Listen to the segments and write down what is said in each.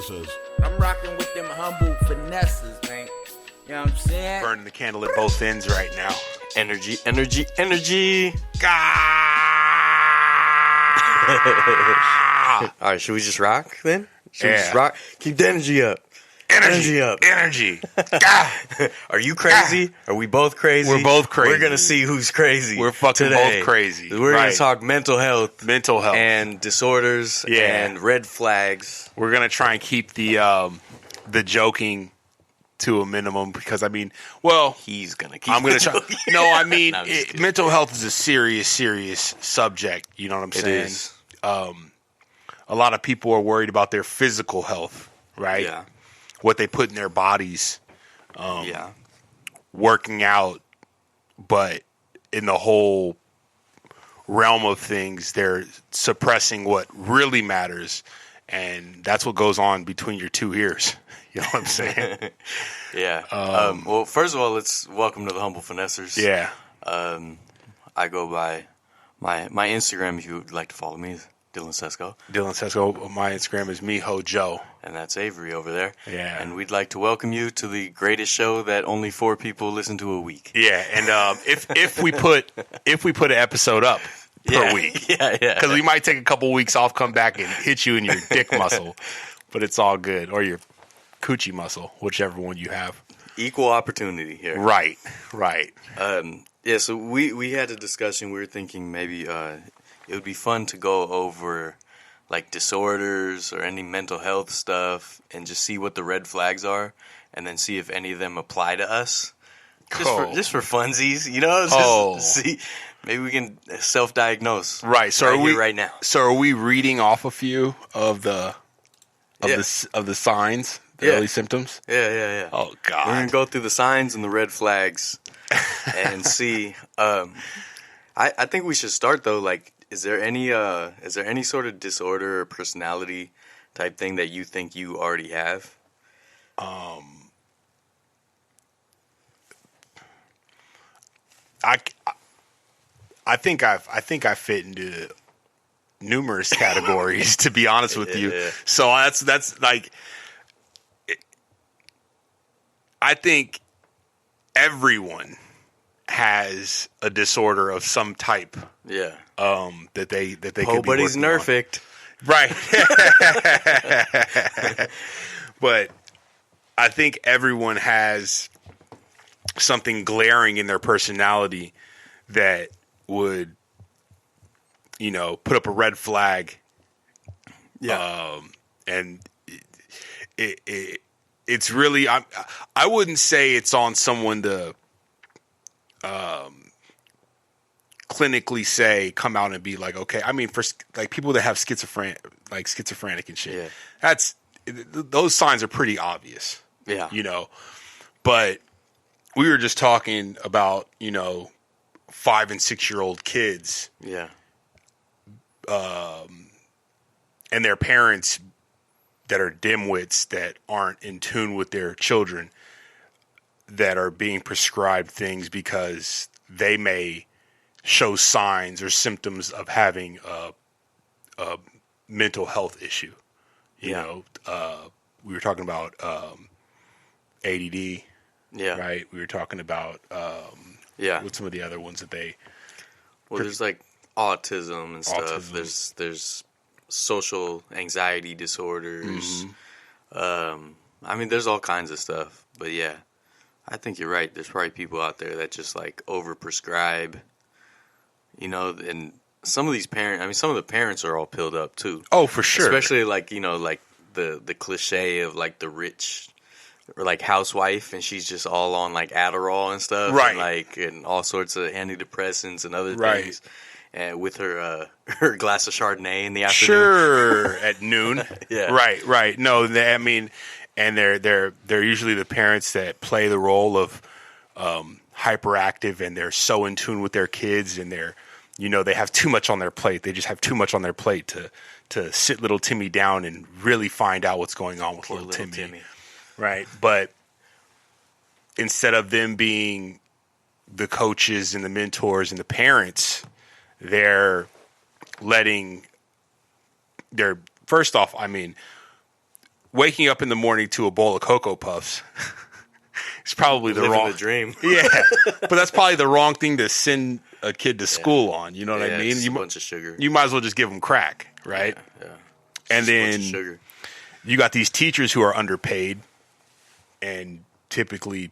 Finessors. I'm rocking with them humble finessors, man. You know what I'm saying? Burning the candle at both ends right now. Energy, energy, energy. All right, should we just rock then? Should we just rock? Keep the energy up. Energy up. Energy. Are you crazy? Are we both crazy? We're both crazy. We're going to see who's crazy. We're fucking today. both crazy. We're going to talk mental health. Mental health. And disorders and red flags. We're going to try and keep the joking to a minimum because, I mean, well, he's going to keep I'm going to try. No, I mean, No, mental health is a serious subject. You know what I'm saying? It is. A lot of people are worried about their physical health, right? Yeah. What they put in their bodies. Working out, but in the whole realm of things, they're suppressing what really matters, and that's what goes on between your two ears. You know what I'm saying? Yeah. Well, first of all, let's welcome to the Humble Finessors. Yeah. I go by my Instagram, if you would like to follow me, is Dylan Sesco. Dylan Sesco. My Instagram is Miho Joe. And that's Avery over there. Yeah. And we'd like to welcome you to the greatest show that only 4 people listen to a week. Yeah, and if we put an episode up per week, because we might take a couple weeks off, come back and hit you in your dick muscle, but it's all good, or your coochie muscle, whichever one you have. Equal opportunity here. Right. Yeah. So we had a discussion. We were thinking maybe it would be fun to go over like disorders or any mental health stuff and just see what the red flags are and then see if any of them apply to us. Just for funsies, you know? Just see, maybe we can self-diagnose. Right. So are we right now? So are we reading off a few of the signs, the early symptoms? Yeah. Oh God. We're gonna go through the signs and the red flags and see. I think we should start though. Like, is there any sort of disorder or personality type thing that you think you already have? I think I fit into numerous categories, to be honest with you. Yeah. So that's like, I think everyone has a disorder of some type. Yeah. That they could be Nobody's working on. nerfect. Right. But I think everyone has something glaring in their personality that would, put up a red flag. Yeah. And it's really, I wouldn't say it's on someone to clinically say, come out and be like, okay. I mean, for like people that have schizophrenic and shit, those signs are pretty obvious. Yeah. But we were just talking about, 5 and 6 year old kids. Yeah. And their parents that are dimwits that aren't in tune with their children that are being prescribed things because they may show signs or symptoms of having a mental health issue. You know, we were talking about ADD. Yeah. Right. We were talking about with some of the other ones that they. Well, there's like autism and stuff. There's social anxiety disorders. Mm-hmm. I mean, there's all kinds of stuff. But yeah, I think you're right. There's probably people out there that just like overprescribe. And some of these some of the parents are all pilled up too. Oh, for sure. Especially like like the cliche of like the rich. Or like housewife, and she's just all on like Adderall and stuff, right? And all sorts of antidepressants and other right. things, and with her glass of Chardonnay in the afternoon, sure, at noon, yeah, right. No, and they're usually the parents that play the role of hyperactive, and they're so in tune with their kids, and they're they have too much on their plate. They just have too much on their plate to sit little Timmy down and really find out what's going on with little Timmy. Right, but instead of them being the coaches and the mentors and the parents, they're first off, I mean, waking up in the morning to a bowl of Cocoa Puffs is probably the Living wrong the dream. Yeah, but that's probably the wrong thing to send a kid to school on. You know what I mean? Just a bunch of sugar. You might as well just give them crack, right? Yeah. And Just a bunch then of sugar. you got these teachers who are underpaid and typically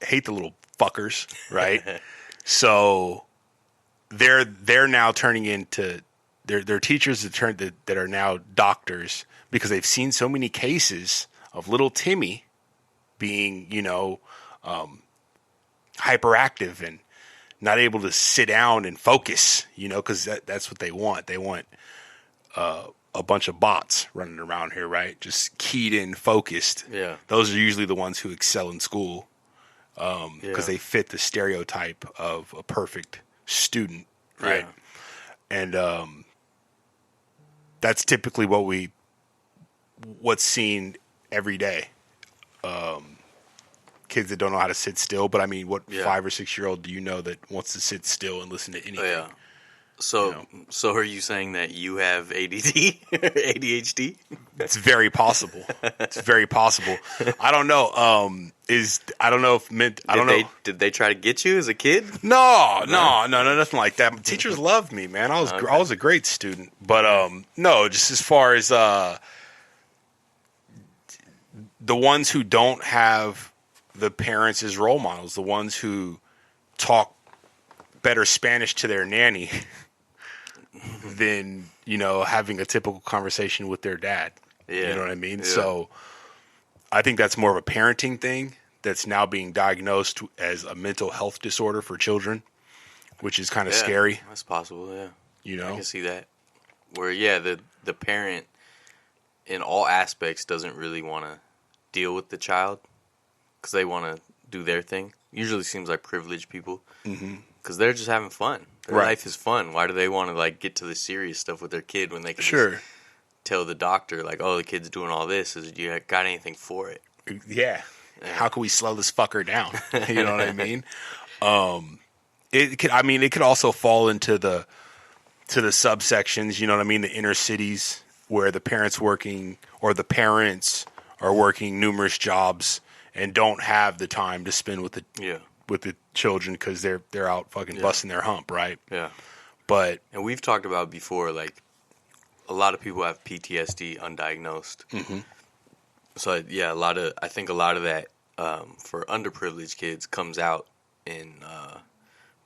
hate the little fuckers, right? So they're now turning into they're teachers that are now doctors because they've seen so many cases of little Timmy being, hyperactive and not able to sit down and focus, because that's what they want. They want a bunch of bots running around here, right? Just keyed in, focused. Yeah. Those are usually the ones who excel in school because they fit the stereotype of a perfect student, right? Yeah. And that's typically what's seen every day. Kids that don't know how to sit still, but I mean, what 5 or 6 year old do you know that wants to sit still and listen to anything? Yeah. So are you saying that you have ADD or ADHD? It's very possible. It's very possible. I don't know. Did they try to get you as a kid? No, nothing like that. Teachers loved me, man. I was a great student, but no, just as far as the ones who don't have the parents as role models, the ones who talk better Spanish to their nanny than, having a typical conversation with their dad. Yeah. You know what I mean? Yeah. So I think that's more of a parenting thing that's now being diagnosed as a mental health disorder for children, which is kind of scary. That's possible, yeah. I I can see that. Where, the parent in all aspects doesn't really want to deal with the child because they want to do their thing. Usually seems like privileged people because they're just having fun. Their life is fun. Why do they want to get to the serious stuff with their kid when they can just tell the doctor the kid's doing all this? You got anything for it? Yeah. How can we slow this fucker down? You know what I mean? It could also fall into the subsections. You know what I mean? The inner cities where the parents are working numerous jobs and don't have the time to spend with the children because they're out fucking busting their hump, right? Yeah. And we've talked about before, a lot of people have PTSD undiagnosed. Mm-hmm. So I think a lot of that for underprivileged kids comes out in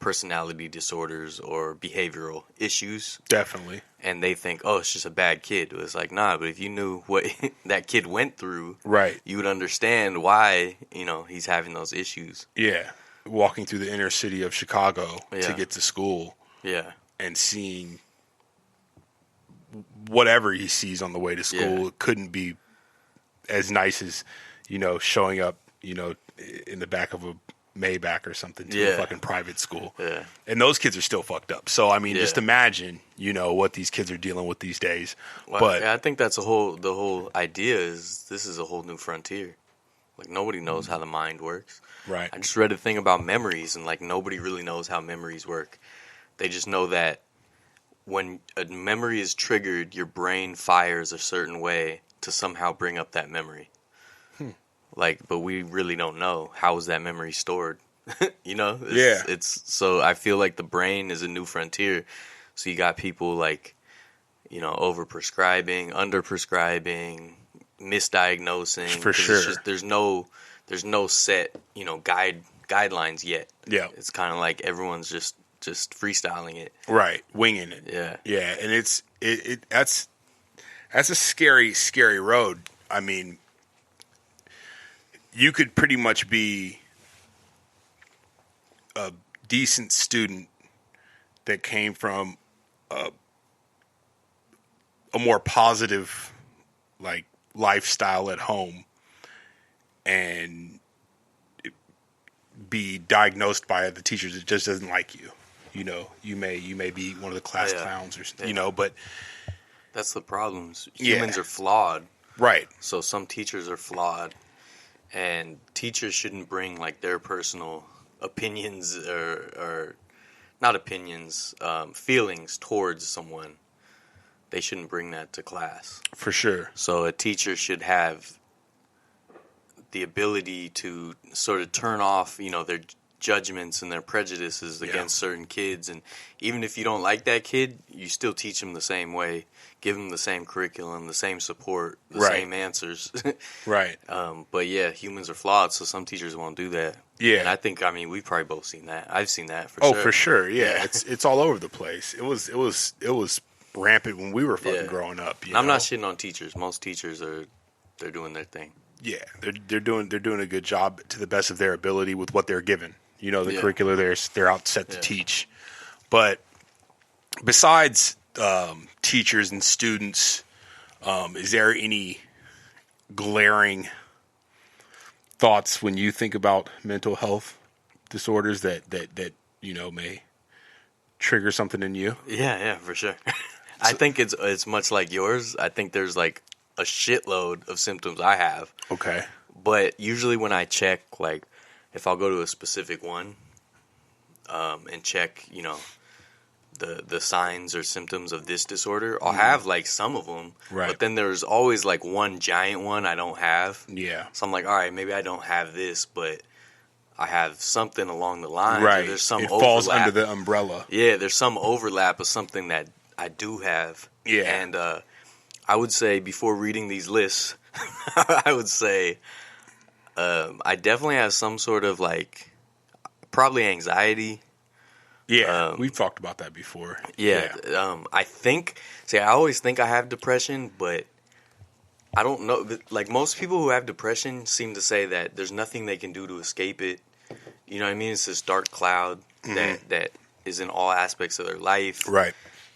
personality disorders or behavioral issues. Definitely. And they think, it's just a bad kid. It's like, nah, but if you knew what that kid went through, right, you would understand why, he's having those issues. Yeah. Walking through the inner city of Chicago to get to school. Yeah. And seeing whatever he sees on the way to school, it couldn't be as nice as, showing up, in the back of a Maybach or something to a fucking private school. Yeah. And those kids are still fucked up. So, I mean, just imagine, what these kids are dealing with these days. Well, but I think that's the whole idea is this is a whole new frontier. Nobody knows how the mind works. Right. I just read a thing about memories and nobody really knows how memories work. They just know that when a memory is triggered, your brain fires a certain way to somehow bring up that memory. But we really don't know how is that memory stored. So I feel like the brain is a new frontier. So you got people overprescribing, underprescribing, misdiagnosing. For sure. There's no set, guidelines yet. Yeah. It's kind of like everyone's just freestyling it. Right. Winging it. Yeah. Yeah. And that's a scary, scary road. I mean, you could pretty much be a decent student that came from a more positive lifestyle at home and be diagnosed by the teachers that just doesn't like you. You may be one of the class clowns or but that's the problem. Humans are flawed. Right. So some teachers are flawed. And teachers shouldn't bring their personal opinions or not opinions, feelings towards someone. they shouldn't bring that to class. For sure. So a teacher should have the ability to sort of turn off, their judgments and their prejudices against certain kids. And even if you don't like that kid, you still teach them the same way, give them the same curriculum, the same support, the same answers. Right. But yeah, humans are flawed, so some teachers won't do that. Yeah. And I think, we've probably both seen that. I've seen that for sure. sure. For sure. Yeah. It's all over the place. It was rampant when we were fucking growing up. I'm not shitting on teachers. Most teachers they're doing their thing. Yeah, they're doing a good job to the best of their ability with what they're given. The curricula they're out set to teach. But besides teachers and students, is there any glaring thoughts when you think about mental health disorders that may trigger something in you? Yeah, for sure. I think it's much like yours. I think there's like a shitload of symptoms I have. Okay. But usually when I check, like, if I'll go to a specific one and check, the signs or symptoms of this disorder, I'll have, like, some of them. Right. But then there's always, like, one giant one I don't have. Yeah. So I'm like, all right, maybe I don't have this, but I have something along the line. Right. There's some it overlap. falls under the umbrella. Yeah, there's some overlap of something that I do have. Yeah. And I would say before reading these lists, I would say I definitely have some sort of, like, probably anxiety. Yeah, we've talked about that before. Yeah. I always think I have depression, but I don't know. Like, most people who have depression seem to say that there's nothing they can do to escape it. You know what I mean? It's this dark cloud that is in all aspects of their life. Right.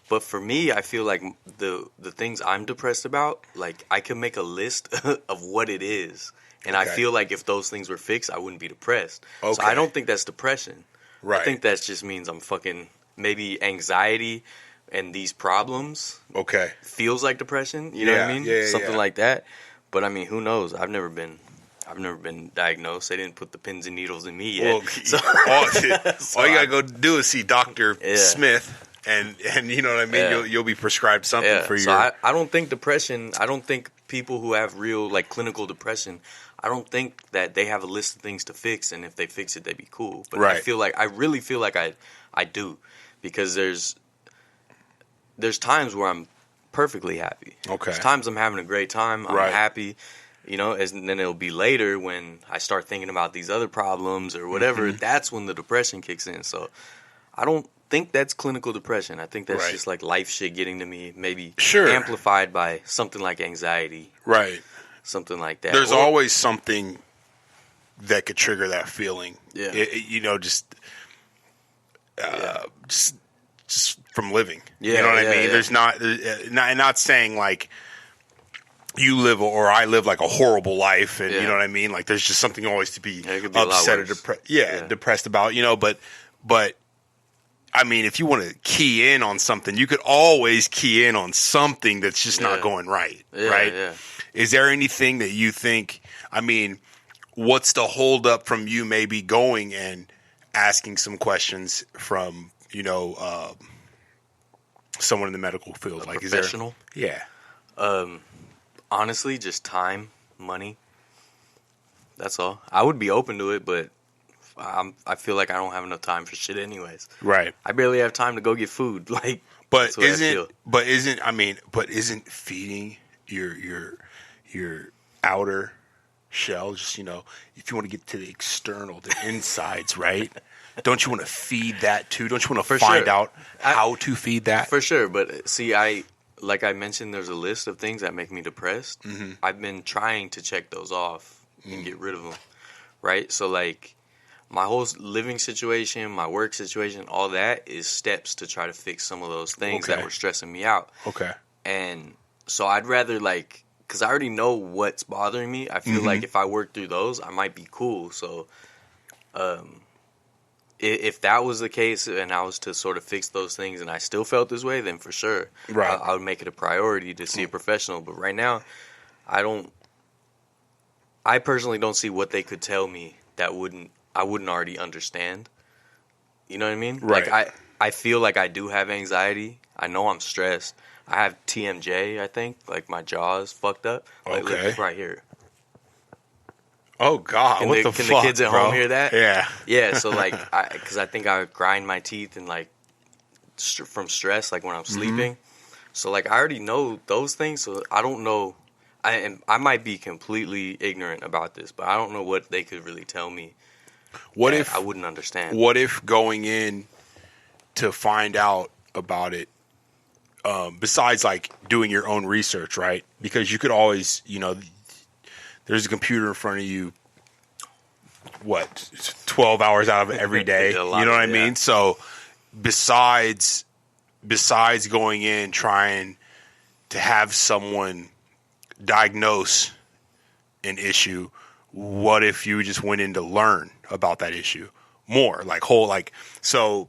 But for me, I feel like the things I'm depressed about, like, I can make a list of what it is. And I feel like if those things were fixed, I wouldn't be depressed. Okay. So I don't think that's depression. Right. I think that just means I'm fucking maybe anxiety and these problems feels like depression. You know what I mean? Yeah, Something like that. But I mean, who knows? I've never been diagnosed. They didn't put the pins and needles in me yet. Well, all you gotta go do is see Dr. Smith. And you know what I mean? You'll be prescribed something for your... So I don't think depression, I don't think people who have real, like, clinical depression, I don't think that they have a list of things to fix, and if they fix it, they'd be cool. But I really feel like I do, because there's times where I'm perfectly happy. Okay. There's times I'm having a great time, I'm happy, and then it'll be later when I start thinking about these other problems or whatever, that's when the depression kicks in. So I don't think that's clinical depression. I think that's just like life shit getting to me, maybe amplified by something like anxiety. Right. Something like that. There's always something that could trigger that feeling. Yeah. Just from living. Yeah, you know what I mean? yeah. There's not saying like you live or I live like a horrible life, and you know what I mean? Like there's just something always to be upset or depressed about, but I mean, if you want to key in on something, you could always key in on something that's just not going right, right? Yeah. Is there anything that you think, I mean, what's the hold up from you maybe going and asking some questions from, someone in the medical field? Like, professional? Is there, yeah. Honestly, just time, money. That's all. I would be open to it, but I feel like I don't have enough time for shit anyways. Right. I barely have time to go get food. Like, but isn't feeding your outer shell just, if you want to get to the external, the insides, right? Don't you want to feed that too? Don't you want to find out how to feed that? For sure. But see, like I mentioned, there's a list of things that make me depressed. Mm-hmm. I've been trying to check those off and get rid of them. Right. So like, my whole living situation, my work situation, all that is steps to try to fix some of those things that were stressing me out. Okay. And so I'd rather, like, because I already know what's bothering me. I feel like if I work through those, I might be cool. So if that was the case and I was to sort of fix those things and I still felt this way, then for sure I would make it a priority to see a professional. But right now, I personally don't see what they could tell me that I wouldn't already understand. You know what I mean? Right. Like, I feel like I do have anxiety. I know I'm stressed. I have TMJ, I think. Like, my jaw is fucked up. Like, Okay. look, right here. Oh God! Can What the, the can fuck, the kids at bro? home hear that? Yeah. Yeah, so, like, because I think I grind my teeth and, like, from stress, like, when I'm sleeping. So, like, I already know those things, so I don't know. I might be completely ignorant about this, but I don't know what they could really tell me. What that if I wouldn't understand? What if going in to find out about it, besides like doing your own research, right? Because you could always, there's a computer in front of you, 12 hours out of every day. A You lot know what I of it, mean? yeah. So besides going in trying to have someone diagnose an issue, what if you just went in to learn about that issue more, so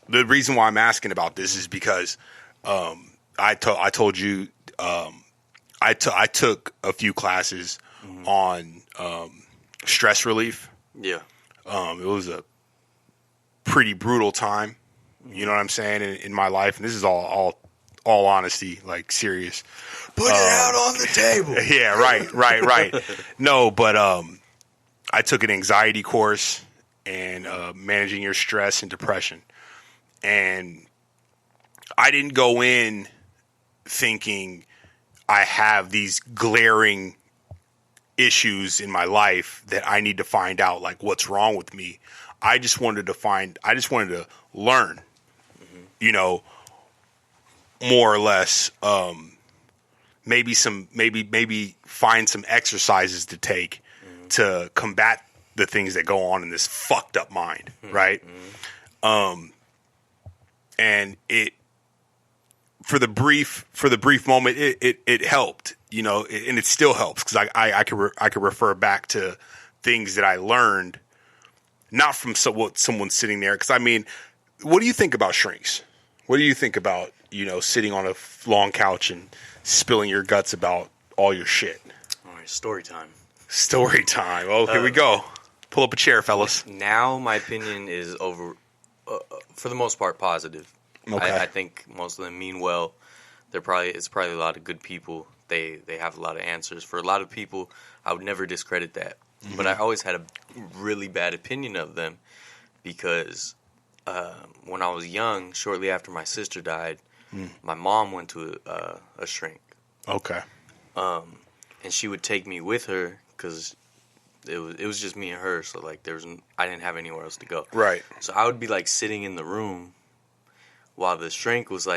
the reason why I'm asking about this is because I told you I took a few classes on stress relief. Yeah. It was a pretty brutal time, you know what I'm saying, in my life, and this is all honesty, like serious. Put it out on the table. Yeah, right. No, but I took an anxiety course and managing your stress and depression. And I didn't go in thinking I have these glaring issues in my life that I need to find out, like, what's wrong with me. I just wanted to learn, more or less, maybe find some exercises to take to combat the things that go on in this fucked up mind, right? And it, for the brief moment, it helped, and it still helps because I could refer back to things that I learned, not from someone sitting there. Because I mean, what do you think about shrinks? What do you think about sitting on a long couch and spilling your guts about all your shit? All right, story time. Story time. Oh, here we go. Pull up a chair, fellas. Now, my opinion is for the most part, positive. Okay. I think most of them mean well. It's probably a lot of good people. They have a lot of answers. For a lot of people, I would never discredit that. But I always had a really bad opinion of them because when I was young, shortly after my sister died, my mom went to a shrink. Okay. And she would take me with her because it was just me and her. So like I didn't have anywhere else to go. Right. So I would be like sitting in the room while the shrink was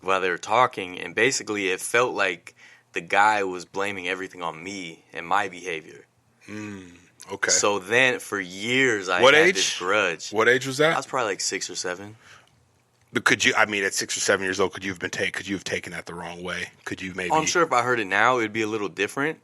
while they were talking, and basically it felt like the guy was blaming everything on me and my behavior. Okay. So then for years I What had age? this grudge. What age was I that? was probably like 6 or 7. But could you? I mean, at 6 or 7 years old, could you have taken that the wrong way? Could you maybe? Oh, I'm sure if I heard it now, it'd be a little different.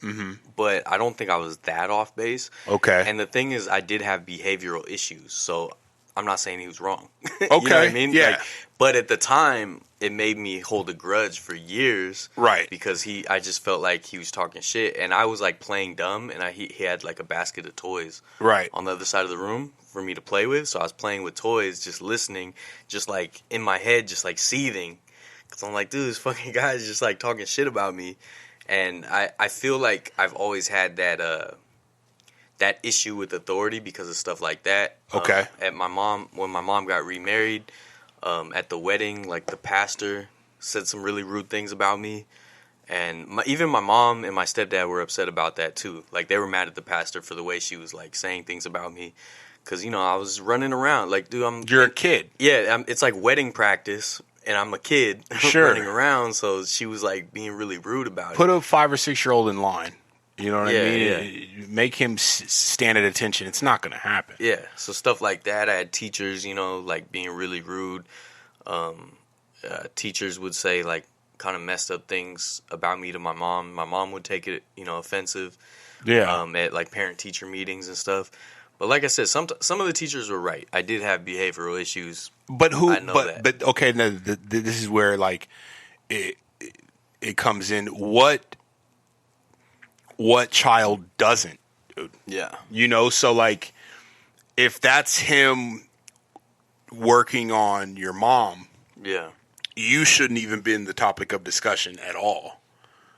But I don't think I was that off base. Okay. And the thing is, I did have behavioral issues, so I'm not saying he was wrong. Okay. You know what I mean? Yeah. But at the time, it made me hold a grudge for years. Right. Because I just felt like he was talking shit, and I was like playing dumb, and he had like a basket of toys. Right. On the other side of the room for me to play with, so I was playing with toys, just listening, just like in my head, just like seething, because I'm like, dude, this fucking guy is just like talking shit about me, and I feel like I've always had that issue with authority because of stuff like that. Okay. When my mom got remarried, at the wedding, like the pastor said some really rude things about me. And even my mom and my stepdad were upset about that too. Like they were mad at the pastor for the way she was like saying things about me. Cause I was running around like, dude, You're a kid. Yeah, it's like wedding practice, and I'm a kid Sure. running around. So she was like being really rude about Put it. a 5 or 6 year old in line. You know what Yeah, I mean? Make him stand at attention. It's not going to happen. Yeah, so stuff like that. I had teachers, like being really rude. Teachers would say like kind of messed up things about me to my mom. My mom would take it, offensive. Yeah. At like parent teacher meetings and stuff. But like I said, some of the teachers were right. I did have behavioral issues. But who? I know that. But okay. No, this is where like it comes in. What child doesn't? Dude? Yeah. So like, if that's him working on your mom, Yeah. you shouldn't even been the topic of discussion at all.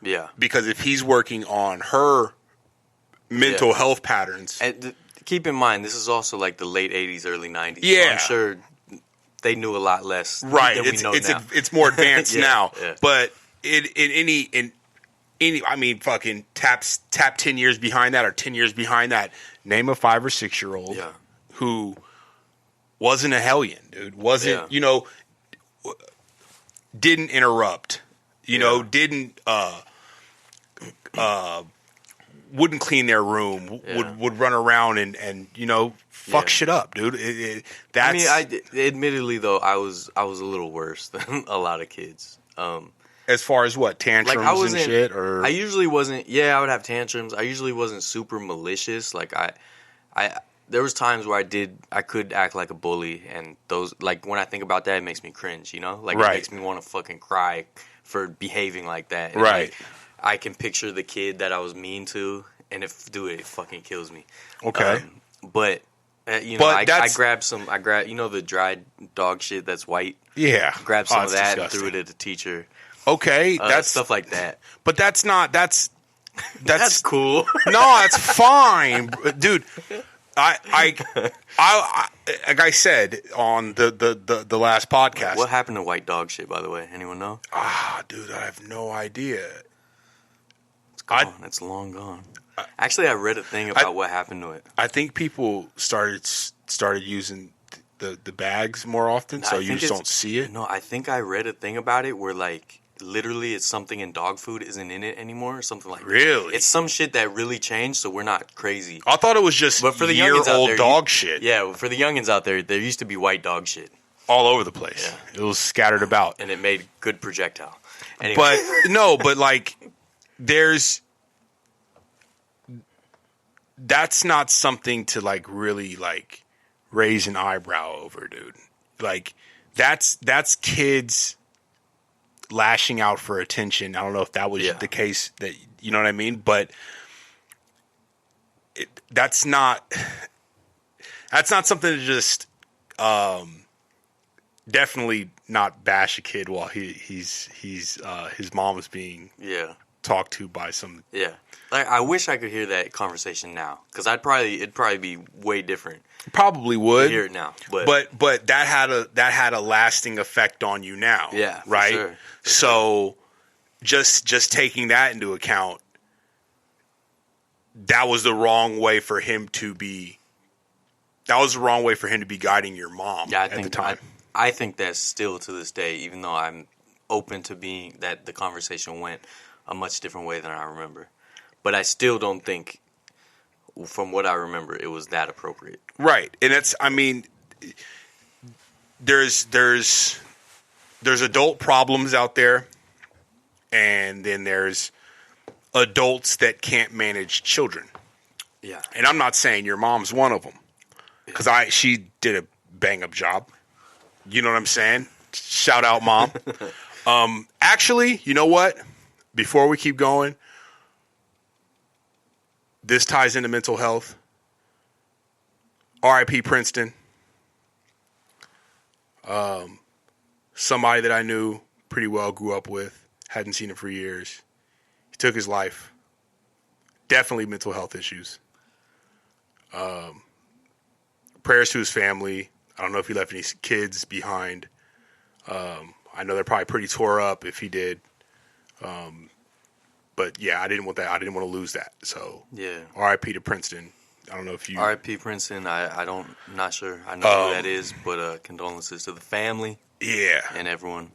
Yeah. Because if he's working on her mental health patterns. And keep in mind, this is also like the late 80s, early 90s. Yeah. So I'm sure they knew a lot less Right. than we know now. It's more advanced now. Yeah. But in any, I mean, fucking tap 10 years behind that or 10 years behind that. Name a 5 or 6 year old who wasn't a hellion, dude. Wasn't, didn't interrupt, didn't, wouldn't clean their room, would run around and fuck shit up, dude. That's. I mean, admittedly though, I was a little worse than a lot of kids. As far as what, tantrums and shit, or I usually wasn't. Yeah, I would have tantrums. I usually wasn't super malicious. Like there was times where I could act like a bully, and those, like, when I think about that, it makes me cringe. Like it makes me want to fucking cry for behaving like that. And, right. Like, I can picture the kid that I was mean to, and it fucking kills me. Okay. But I grabbed the dried dog shit that's white. Yeah. Grabbed some of that disgusting. and threw it at the teacher. Okay, that's stuff like that. But that's That's cool. No, that's fine, dude. I like I said on the last podcast. What happened to white dog shit, by the way? Anyone know? Dude, I have no idea. It's gone. It's long gone. Actually, I read a thing about what happened to it. I think people started using the bags more often, so you just don't see it. No, I think I read a thing about it where, like, literally it's something in dog food isn't in it anymore or something like that. Really? It's some shit that really changed, so we're not crazy. I thought it was just but for the year-old dog shit. Yeah, for the youngins out there used to be white dog shit. All over the place. Yeah. It was scattered about. And it made good projectile. Anyway. But like, that's not something to, like, really, like, raise an eyebrow over, dude. Like, that's kids lashing out for attention. I don't know if that was the case, that, you know what I mean? But that's not something to just definitely not bash a kid while his mom is being talked to by some. Yeah. Like, I wish I could hear that conversation now, because it'd probably be way different. Probably would hear it now, but that had a lasting effect on you now. Yeah, right. For sure. Just taking that into account, that was the wrong way for him to be. That was the wrong way for him to be guiding your mom at the time. I think that's still to this day, even though I'm open to being that the conversation went a much different way than I remember. But I still don't think, from what I remember, it was that appropriate. Right. And that's, I mean, there's adult problems out there, and then there's adults that can't manage children. Yeah. And I'm not saying your mom's one of them, because she did a bang-up job. You know what I'm saying? Shout out, Mom. Actually, you know what? Before we keep going, this ties into mental health. R.I.P. Princeton. Somebody that I knew pretty well, grew up with, hadn't seen him for years. He took his life. Definitely mental health issues. Prayers to his family. I don't know if he left any kids behind. I know they're probably pretty tore up if he did. But yeah, I didn't want that. I didn't want to lose that. So yeah. R.I.P. to Princeton. I don't know if you. R.I.P. Princeton. I'm not sure. I know who that is, but condolences to the family. Yeah. And everyone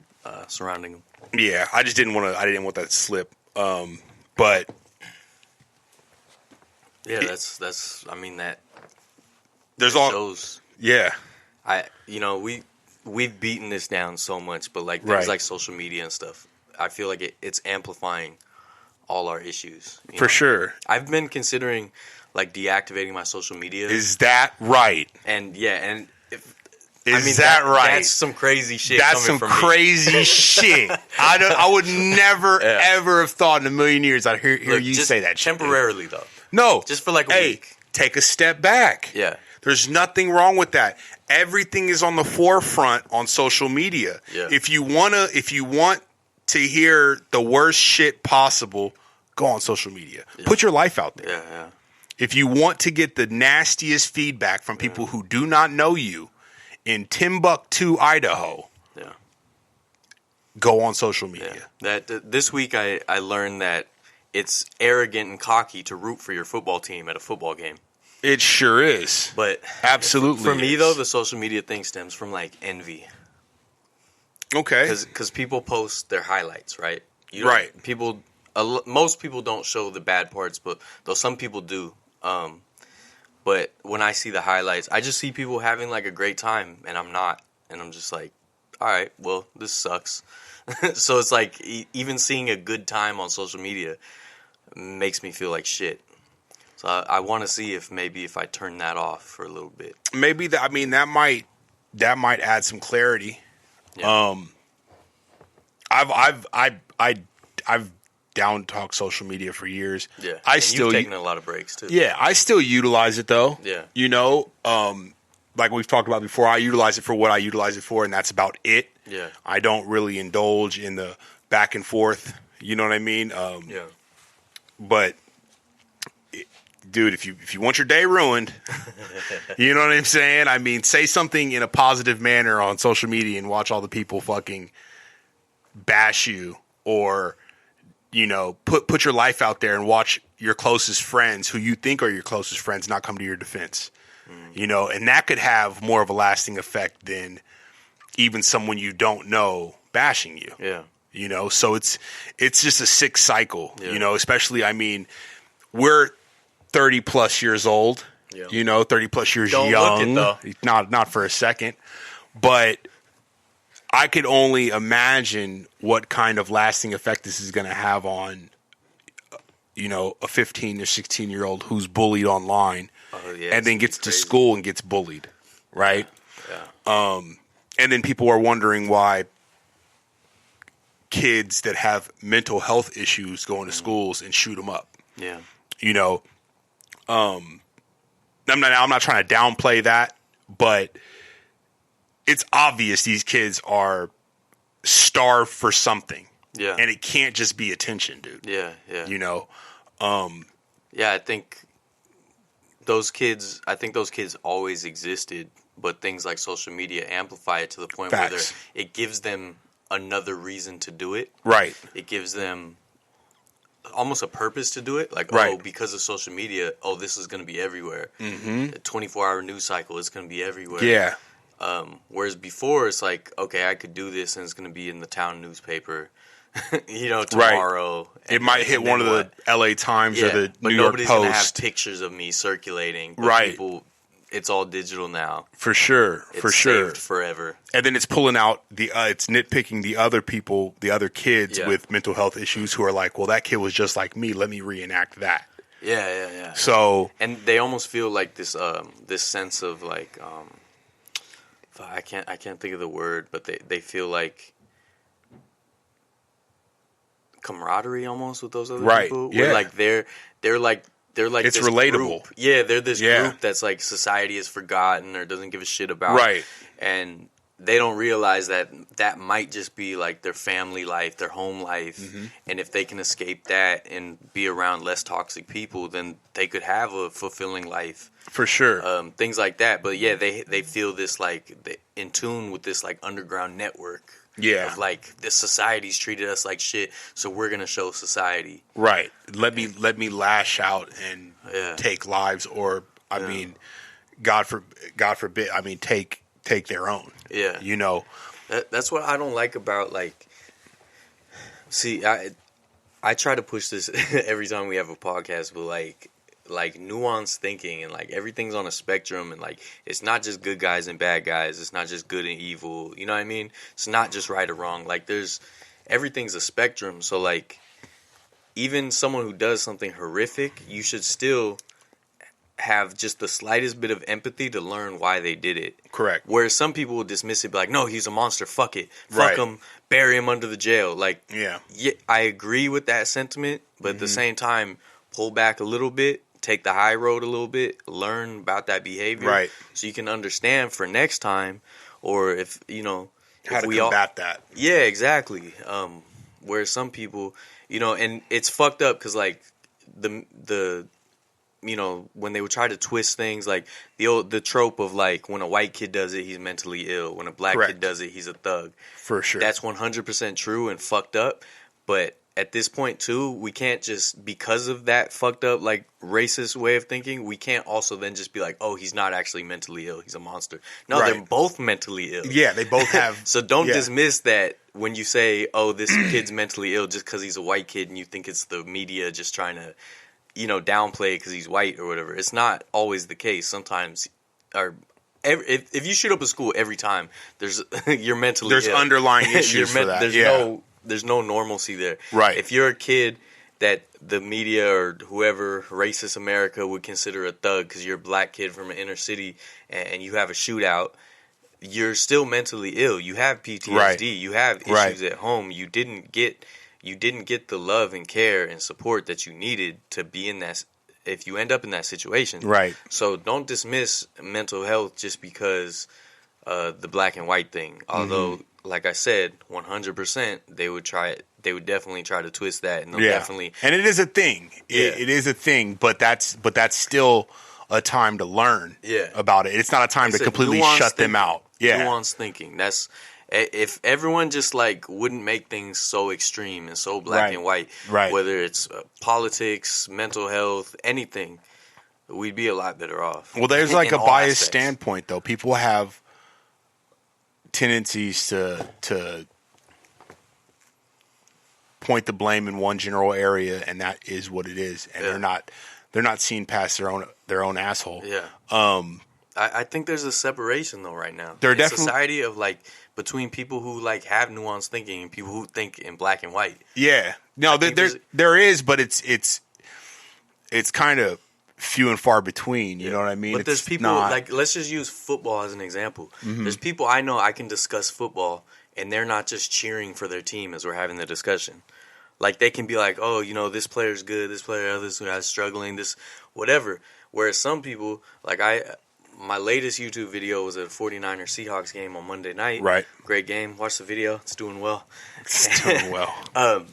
surrounding him. Yeah, I just didn't want to. I didn't want that to slip. But yeah, that's. I mean that. There's all shows. Yeah. We've beaten this down so much, but like things like social media and stuff, I feel like it's amplifying all our issues. For sure. I've been considering like deactivating my social media. Is that right? And right? That's some crazy shit. That's some crazy shit. I would never ever have thought in a million years I'd hear you say that. Temporarily though. No, just for like a week. Take a step back. Yeah. There's nothing wrong with that. Everything is on the forefront on social media. Yeah. If you want to hear the worst shit possible, go on social media. Yeah. Put your life out there. Yeah. If you want to get the nastiest feedback from people who do not know you in Timbuktu, Idaho, go on social media. This week I learned that it's arrogant and cocky to root for your football team at a football game. It sure is. But absolutely, for me though, the social media thing stems from like envy. Okay. Because people post their highlights, right? Right. Most people don't show the bad parts, but though some people do. But when I see the highlights, I just see people having like a great time, and I'm not, and I'm just like, all right, well, this sucks. So it's like even seeing a good time on social media makes me feel like shit. So I want to see if I turn that off for a little bit. Maybe that might add some clarity. Yeah. I've down talked social media for years. Yeah. You've taken a lot of breaks too. Yeah, I still utilize it though. Yeah. You know, like we've talked about before, I utilize it for what I utilize it for, and that's about it. Yeah. I don't really indulge in the back and forth. You know what I mean? Yeah. But, dude, if you want your day ruined, you know what I'm saying? I mean, say something in a positive manner on social media and watch all the people fucking bash you, or, you know, put your life out there and watch your closest friends who you think are your closest friends not come to your defense. You know, and that could have more of a lasting effect than even someone you don't know bashing you. Yeah. You know, so it's just a sick cycle, Yeah. you know, especially, I mean, we're 30 plus years old, Yeah. you know, 30 plus years Don't young. look it, Not for a second, but I could only imagine what kind of lasting effect this is going to have on, you know, a 15 or 16-year-old who's bullied online. Oh, yeah, and then gets to school and gets bullied, right? Yeah. And then people are wondering why kids that have mental health issues go into schools and shoot them up. Yeah. You know, I'm not trying to downplay that, but it's obvious these kids are starved for something. Yeah. And it can't just be attention, dude. Yeah. Yeah. You know? Yeah, I think those kids always existed, but things like social media amplify it to the point where it gives them another reason to do it. Right. It gives them almost a purpose to do it. Like, right. Because of social media, this is going to be everywhere. Mm-hmm. The 24-hour news cycle is going to be everywhere. Yeah. Whereas before, it's like, okay, I could do this and it's going to be in the town newspaper. You know, Right. tomorrow. It might hit one of the LA Times or the New York nobody's going to have Post. pictures of me circulating. But right. People, it's all digital now. For sure. It's saved forever. And then it's pulling out it's nitpicking the other people, the other kids with mental health issues who are like, well, that kid was just like me. Let me reenact that. Yeah. So. And they almost feel like this sense of like, I can't think of the word, but they feel like camaraderie almost with those other people. Yeah. Like they're like it's this relatable. Group. Yeah, they're this group that's like society has forgotten or doesn't give a shit about. Right. And they don't realize that might just be like their family life, their home life. Mm-hmm. And if they can escape that and be around less toxic people, then they could have a fulfilling life. For sure. Things like that. But yeah, they feel this like in tune with this like underground network. Yeah. Of like this society's treated us like shit, so we're gonna show society. Right. Let me lash out and take lives, or I mean, God forbid. I mean, take their own. Yeah. You know. That's what I don't like about like. See, I try to push this every time we have a podcast, but like nuanced thinking and like everything's on a spectrum, and like it's not just good guys and bad guys, it's not just good and evil, you know what I mean? It's not just right or wrong. Like everything's a spectrum. So like even someone who does something horrific, you should still have just the slightest bit of empathy to learn why they did it. Correct. Whereas some people will dismiss it, be like, no, he's a monster, fuck it, fuck him, bury him under the jail. Like, yeah, I agree with that sentiment, but at the same time, pull back a little bit take the high road a little bit, learn about that behavior, Right. so you can understand for next time, or if How to we combat that. Yeah, exactly. Where some people, and it's fucked up because like the when they would try to twist things, like the trope of like when a white kid does it, he's mentally ill. When a black Correct. kid does it, he's a thug. For sure. That's 100% true and fucked up. But at this point too, we can't just, because of that fucked up like racist way of thinking, we can't also then just be like, oh, he's not actually mentally ill, he's a monster. No, Right. they're both mentally ill. Yeah, they both have. So don't yeah. dismiss that when you say, oh, this kid's mentally ill just because he's a white kid, and you think it's the media just trying to, downplay it because he's white or whatever. It's not always the case. Sometimes, if you shoot up a school every time, you're mentally There's ill. underlying issues for that. There's no normalcy there. Right. If you're a kid that the media or whoever, racist America, would consider a thug because you're a black kid from an inner city and you have a shootout, you're still mentally ill. You have PTSD. Right. You have issues at home. You didn't get the love and care and support that you needed to be in that. If you end up in that situation, Right. So don't dismiss mental health just because the black and white thing. Although, like I said, 100%, they would try it. They would definitely try to twist that, and they'll definitely. And it is a thing. Yeah. It is a thing, but that's still a time to learn. About it. It's not a time to completely shut them out. Yeah, nuanced thinking. That's if everyone just like wouldn't make things so extreme and so black and white. Right. Whether it's politics, mental health, anything, we'd be a lot better off. Well, there's like a biased aspects. standpoint, though. People have tendencies to point the blame in one general area, and that is what it is. And they're not seeing past their own asshole. Yeah. I think there's a separation though right now. There in definitely society of like between people who like have nuanced thinking and people who think in black and white. Yeah. No, there is, but it's kind of few and far between. You know what I mean? But there's people like, let's just use football as an example. There's people I know I can discuss football and they're not just cheering for their team as we're having the discussion. Like they can be like, oh, this player's good, this player, this guy's struggling, this whatever. Whereas some people, like my latest YouTube video was a 49ers Seahawks game on Monday night. Right. Great game. Watch the video. It's doing well. It's doing well.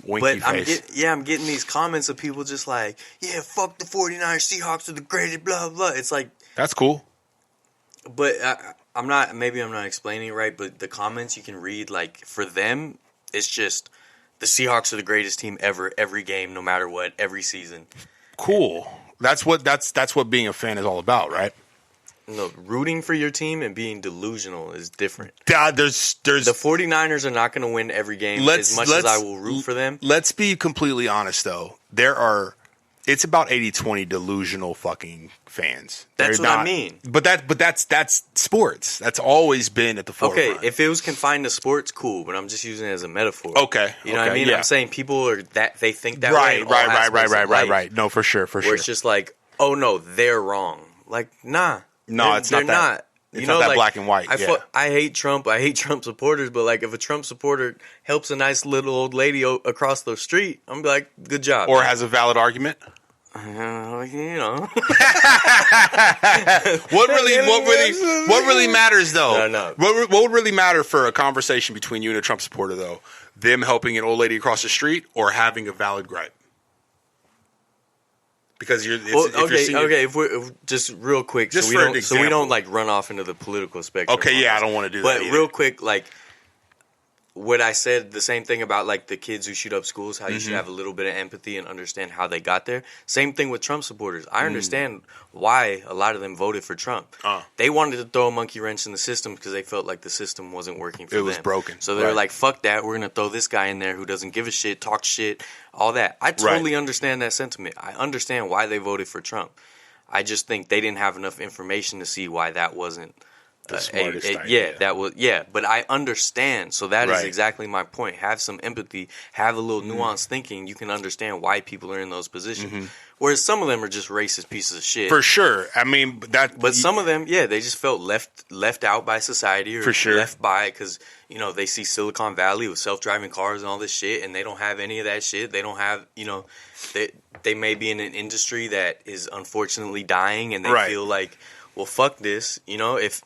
Winky But face. I'm getting these comments of people just like, yeah, fuck the 49ers Seahawks are the greatest, blah, blah. It's like. That's cool. But I'm not explaining it right, but the comments you can read, like, for them, it's just the Seahawks are the greatest team ever, every game, no matter what, every season. Cool. That's what being a fan is all about, right? No, rooting for your team and being delusional is different. There's The 49ers are not going to win every game as much as I will root for them. Let's be completely honest, though. It's about 80-20 delusional fucking fans. That's what I mean. But that's sports. That's always been at the forefront. Okay, if it was confined to sports, cool. But I'm just using it as a metaphor. Okay, you know what I mean? Yeah. I'm saying people are they think that way. Right. No, for sure. Where it's just like, oh no, they're wrong. Like, nah. No, they're not. It's not that like, black and white. I hate Trump. I hate Trump supporters. But like, if a Trump supporter helps a nice little old lady across the street, I'm be like, good job. Or has a valid argument. What really matters though? No. What would really matter for a conversation between you and a Trump supporter though? Them helping an old lady across the street or having a valid gripe? Because if we're just real quick, just so we don't like run off into the political spectrum. Okay, yeah, I don't want to do that. But real quick, like what I said, the same thing about like the kids who shoot up schools, how you should have a little bit of empathy and understand how they got there. Same thing with Trump supporters. I understand why a lot of them voted for Trump. They wanted to throw a monkey wrench in the system because they felt like the system wasn't working for them. It was broken. So they were like, fuck that, we're going to throw this guy in there who doesn't give a shit, talk shit, all that. I totally understand that sentiment. I understand why they voted for Trump. I just think they didn't have enough information to see why that wasn't the smartest yeah, idea. that was but I understand. So that is Right. exactly my point. Have some empathy, have a little nuanced thinking. You can understand why people are in those positions. Whereas some of them are just racist pieces of shit. For sure. I mean, But some of them, they just felt left out by society, or For sure. left by because they see Silicon Valley with self-driving cars and all this shit, and they don't have any of that shit. They don't have they may be in an industry that is unfortunately dying, and they Right. feel like, well, fuck this. If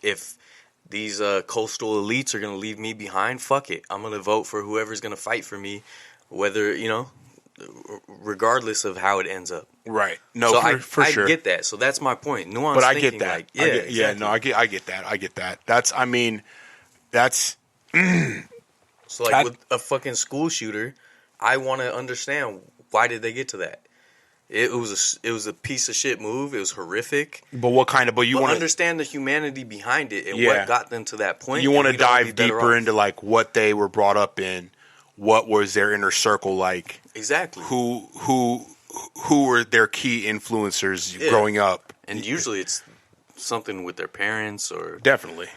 these coastal elites are gonna leave me behind, fuck it. I'm gonna vote for whoever's gonna fight for me, whether regardless of how it ends up. Right. No, So for sure. I get that. So that's my point. Nuanced But I thinking, get that. like, exactly. I get that. I get that. That's So like with a fucking school shooter, I want to understand why did they get to that. It was a piece of shit move. It was horrific. but what kind of? But you But want to understand the humanity behind it and Yeah. what got them to that point. you want to and we'd all be dive better deeper off. into like what they were brought up in, what was their inner circle like, Exactly. who were their key influencers Yeah. growing up. And usually it's something with their parents or Definitely.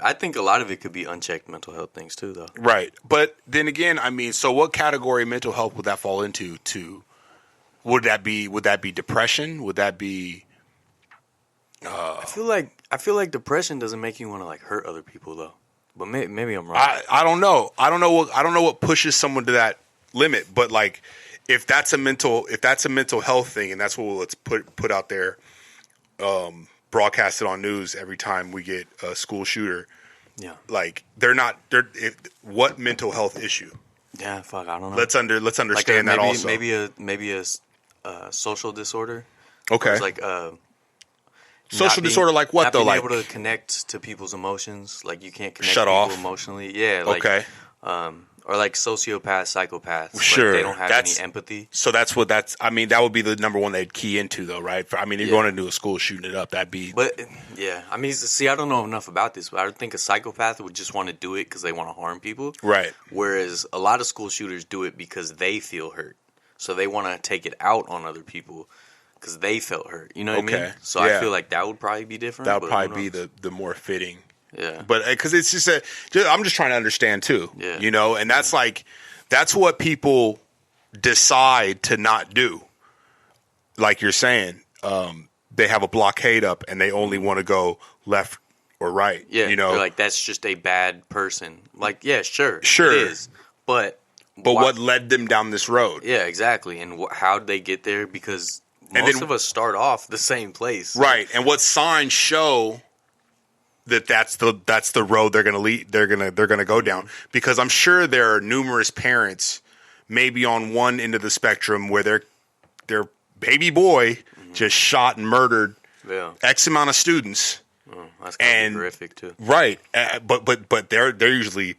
I think a lot of it could be unchecked mental health things too, though. Right. But then again, I mean, so what category of mental health would that fall into? Would that be depression? Would that be I feel like depression doesn't make you want to like hurt other people though. But maybe I'm wrong. I don't know. I don't know what pushes someone to that limit, but like if that's a mental health thing and that's what let's put out there, broadcasted on news every time we get a school shooter. Yeah. Like what mental health issue? Yeah, fuck, I don't know. Let's understand like that also. Maybe a social disorder. Okay. It's like Social disorder like what not though? being Like able to connect to people's emotions. Like you can't connect Shut to people off. emotionally. Yeah. Like, okay. Or like sociopaths, psychopaths. Sure. Like they don't have That's- any empathy. So I mean, that would be the number one they'd key into though, right? I mean, if you're going to do a school shooting it up, that'd be. But yeah, I mean, see, I don't know enough about this, but I think a psychopath would just want to do it because they want to harm people. Right. Whereas a lot of school shooters do it because they feel hurt, so they want to take it out on other people because they felt hurt. You know what I mean? Okay. So Yeah. I feel like that would probably be different. That would but who probably be knows? the more fitting. Yeah. But because it's just I'm just trying to understand too. Yeah. And that's what people decide to not do. Like you're saying, they have a blockade up and they only want to go left or right. Yeah. You know, They're like, that's just a bad person. Like, yeah, sure. Sure. It is. But why- what led them down this road? Yeah, exactly. And how did they get there? Because And most then- of us start off the same place. Right. And what signs show that's the road they're gonna lead they're gonna go down. Because I'm sure there are numerous parents maybe on one end of the spectrum where their baby boy just shot and murdered Yeah. X amount of students. That's kind And- of horrific, too. Right. But they're usually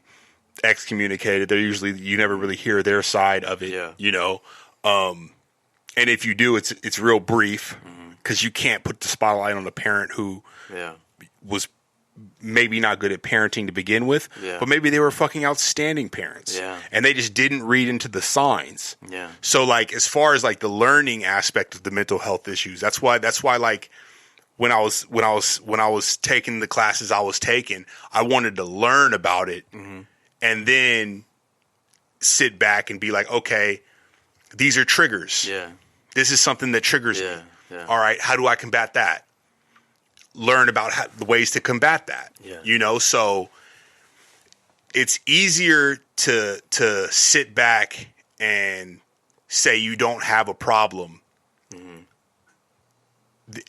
excommunicated. They're usually you never really hear their side of it. Yeah. And if you do, it's real brief because you can't put the spotlight on a parent who Yeah. was maybe not good at parenting to begin with, Yeah. but maybe they were fucking outstanding parents. Yeah. And they just didn't read into the signs. Yeah. So like as far as like the learning aspect of the mental health issues, that's why like when I was taking the classes I was taking, I wanted to learn about it and then sit back and be like, okay, these are triggers. Yeah. This is something that triggers me. Yeah. All right, how do I combat that? Learn about the ways to combat that. Yeah. So it's easier to sit back and say you don't have a problem.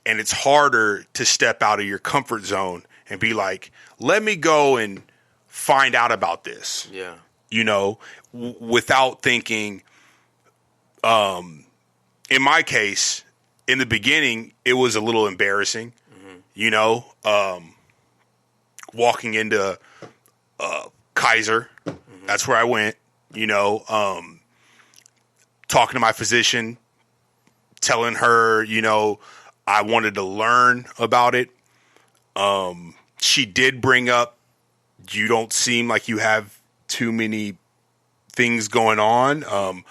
And it's harder to step out of your comfort zone and be like, let me go and find out about this. Yeah. Without thinking, in my case, in the beginning, it was a little embarrassing, walking into Kaiser. That's where I went, talking to my physician, telling her, I wanted to learn about it. She did bring up, you don't seem like you have too many things going on.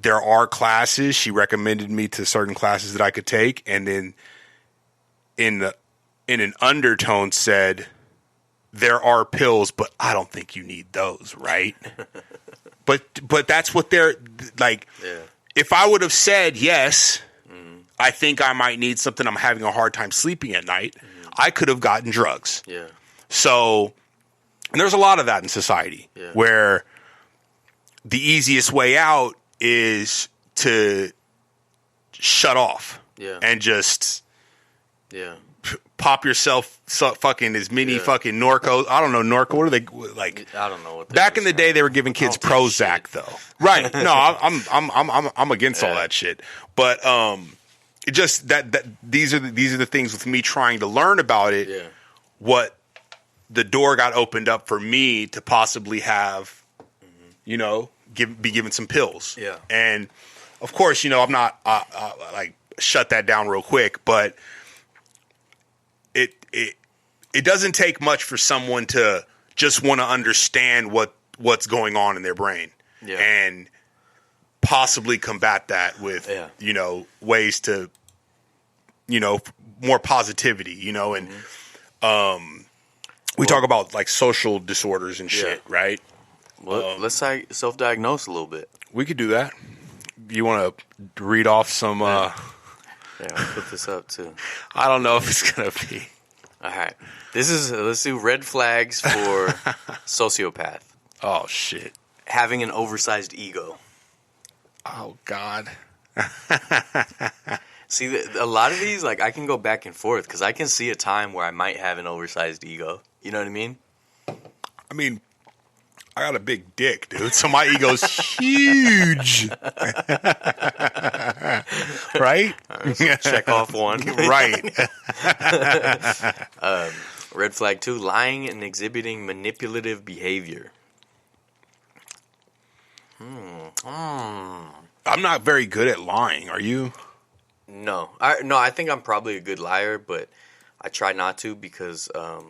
There are classes. She recommended me to certain classes that I could take. And then in in an undertone said, there are pills, but I don't think you need those, right? but that's what they're like. Yeah. If I would have said, yes, I think I might need something, I'm having a hard time sleeping at night, I could have gotten drugs. Yeah. So, and there's a lot of that in society where the easiest way out is to shut off and just pop yourself fucking as many fucking Norcos. I don't know, Norco. What are they like? I don't know what. Back in the day, they were giving kids Prozac, though. Right? No, I'm against all that shit. But it just that these are the things with me trying to learn about it. Yeah. What the door got opened up for me to possibly have, be given some pills. Yeah. And of course, I'm not like shut that down real quick, but it doesn't take much for someone to just want to understand what's going on in their brain and possibly combat that with ways to more positivity, and we talk about like social disorders and shit, right? Well, let's self-diagnose a little bit. We could do that. You want to read off some? Yeah, I'll put this up too. I don't know if it's gonna be. All right, let's do red flags for sociopath. Oh shit! Having an oversized ego. Oh God. See, a lot of these, like, I can go back and forth because I can see a time where I might have an oversized ego. You know what I mean? I mean, I got a big dick, dude, so my ego's huge. Right? Check off one. Right. Red flag 2, lying and exhibiting manipulative behavior. I'm not very good at lying. Are you? No. I think I'm probably a good liar, but I try not to because I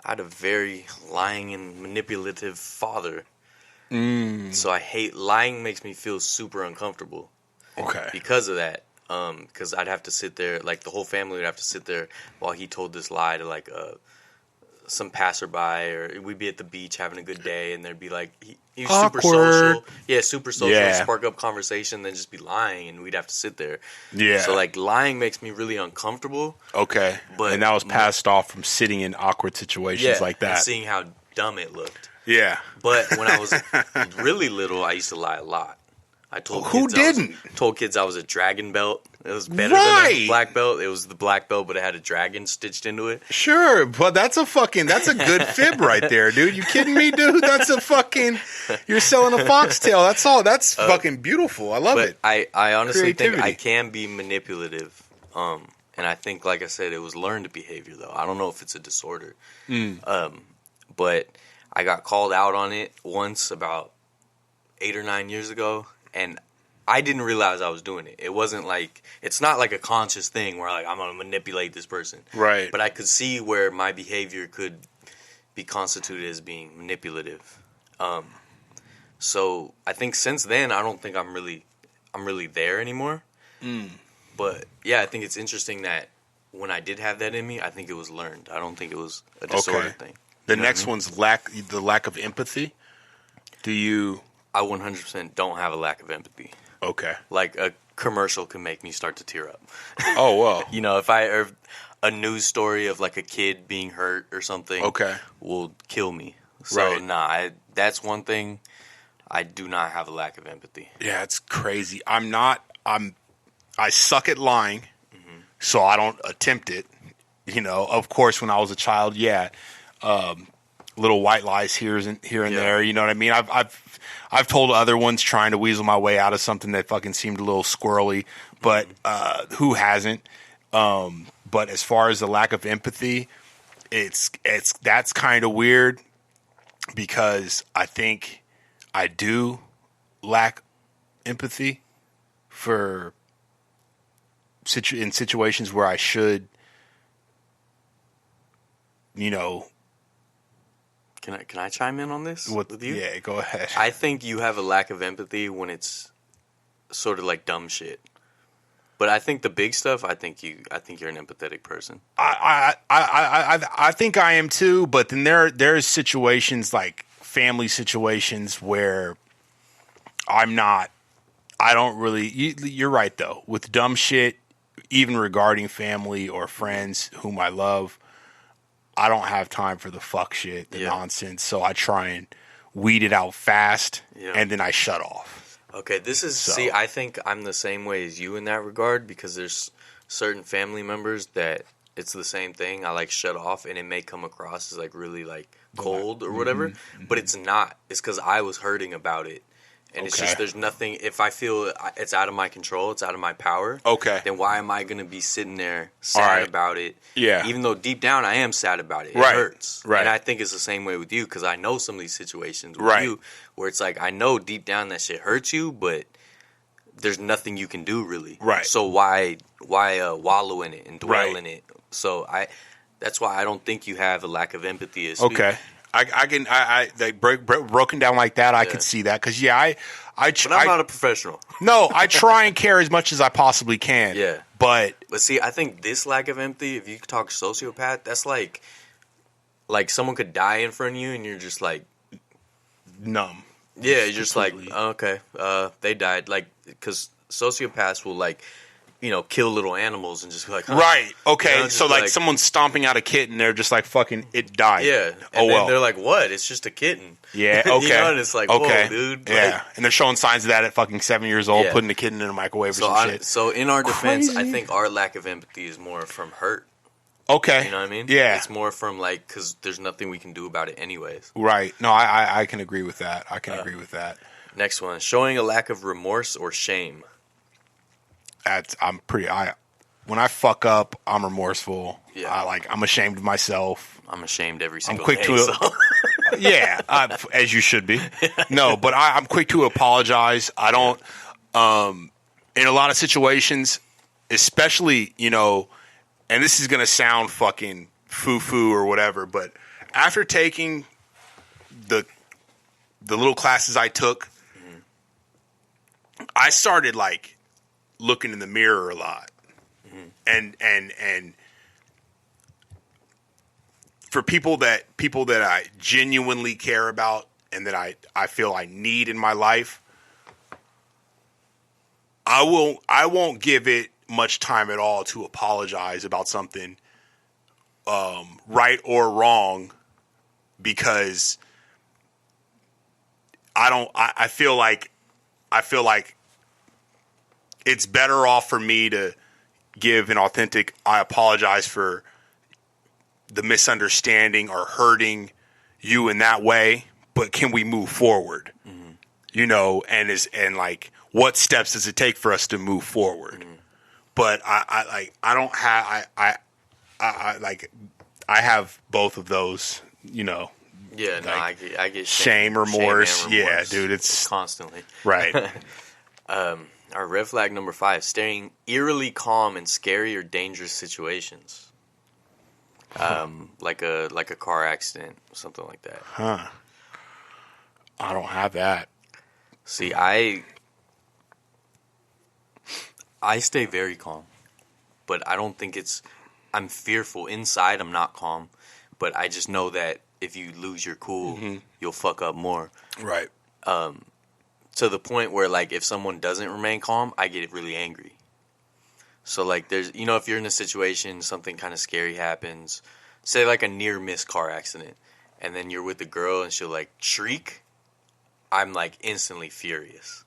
had a very lying and manipulative father. So I hate lying. Makes me feel super uncomfortable. Okay. Because of that, because I'd have to sit there, like the whole family would have to sit there while he told this lie to like some passerby, or we'd be at the beach having a good day, and there'd be like he was super social, super social, spark up conversation, then just be lying, and we'd have to sit there. Yeah. So like lying makes me really uncomfortable. Okay. But and that was passed off from sitting in awkward situations like that, and seeing how dumb it looked. Yeah. But when I was really little, I used to lie a lot. I told who kids didn't? Told kids I was a dragon belt. It was better than a black belt. It was the black belt, but it had a dragon stitched into it. Sure, but that's a good fib right there, dude. You kidding me, dude? That's a fucking, you're selling a foxtail. That's all. That's fucking beautiful. I love it. I honestly think I can be manipulative. And I think, like I said, it was learned behavior, though. I don't know if it's a disorder. But I got called out on it once about 8 or 9 years ago, and I didn't realize I was doing it. It wasn't like, it's not like a conscious thing where like I'm going to manipulate this person. Right. But I could see where my behavior could be constituted as being manipulative. So I think since then, I don't think I'm really there anymore. But yeah, I think it's interesting that when I did have that in me, I think it was learned. I don't think it was a disorder thing. The next one's the lack of empathy. Do you? I 100% don't have a lack of empathy. Okay. Like a commercial can make me start to tear up. Oh, well. You know, if I heard a news story of like a kid being hurt or something, will kill me. So that's one thing. I do not have a lack of empathy. Yeah, it's crazy. I suck at lying, so I don't attempt it. You know, of course, when I was a child, little white lies here and there. You know what I mean? I've told other ones trying to weasel my way out of something that fucking seemed a little squirrely, but who hasn't? But as far as the lack of empathy, that's kind of weird because I think I do lack empathy in situations where I should, you know. Can I chime in on this with you? Yeah, go ahead. I think you have a lack of empathy when it's sort of like dumb shit. But I think the big stuff, I think you're an empathetic person. I think I am too, but then there's situations like family situations where I'm not. I don't really. You're right though. With dumb shit, even regarding family or friends whom I love, I don't have time for the fuck shit, the nonsense. So I try and weed it out fast, and then I shut off. Okay, see, I think I'm the same way as you in that regard because there's certain family members that it's the same thing. I like shut off, and it may come across as like really like cold or whatever, but it's not. It's because I was hurting about it. And it's just, there's nothing, if I feel it's out of my control, it's out of my power, then why am I going to be sitting there sad about it? Yeah. Even though deep down I am sad about it. It hurts. Right. And I think it's the same way with you because I know some of these situations with you where it's like, I know deep down that shit hurts you, but there's nothing you can do really. Right. So why wallow in it and dwell in it? So that's why I don't think you have a lack of empathy as Okay. I like broken down like that. I could see that because but I'm not a professional. No, I try and care as much as I possibly can. Yeah, but see, I think this lack of empathy, if you talk sociopath, that's like someone could die in front of you and you're just like numb. Yeah, you're just completely. Like, okay, they died. Like, because sociopaths will like, kill little animals and just be like, right, okay. So like someone's stomping out a kitten, they're just like, fucking, it died. Yeah, and then they're like, what? It's just a kitten. Yeah, okay. And it's like, whoa, dude. Yeah, and they're showing signs of that at fucking 7 years old, putting a kitten in a microwave or some shit. So in our defense, I think our lack of empathy is more from hurt. Okay. You know what I mean? Yeah. It's more from like, because there's nothing we can do about it anyways. Right. No, I can agree with that. I can agree with that. Next one, showing a lack of remorse or shame. When I fuck up, I'm remorseful. Yeah. I'm ashamed of myself. I'm ashamed every single day. Yeah, as you should be. No, but I'm quick to apologize. I don't, in a lot of situations, especially, and this is going to sound fucking foo-foo or whatever, but after taking the little classes I took, I started like looking in the mirror a lot. And for people that I genuinely care about and that I feel I need in my life, I won't give it much time at all to apologize about something, right or wrong, because I feel like it's better off for me to give an authentic, I apologize for the misunderstanding or hurting you in that way, but can we move forward? And what steps does it take for us to move forward? But I have both of those, Yeah, I get shame, remorse. Shame and remorse. Yeah, dude, it's constantly. Right. Our red flag number 5, staying eerily calm in scary or dangerous situations. Like a car accident, something like that. Huh. I don't have that. See, I stay very calm, but I don't think I'm fearful inside. I'm not calm, but I just know that if you lose your cool, you'll fuck up more. Right. To the point where, like, if someone doesn't remain calm, I get really angry. So, like, there's, if you're in a situation, something kind of scary happens, say, like, a near-miss car accident, and then you're with a girl and she'll, like, shriek, I'm, like, instantly furious.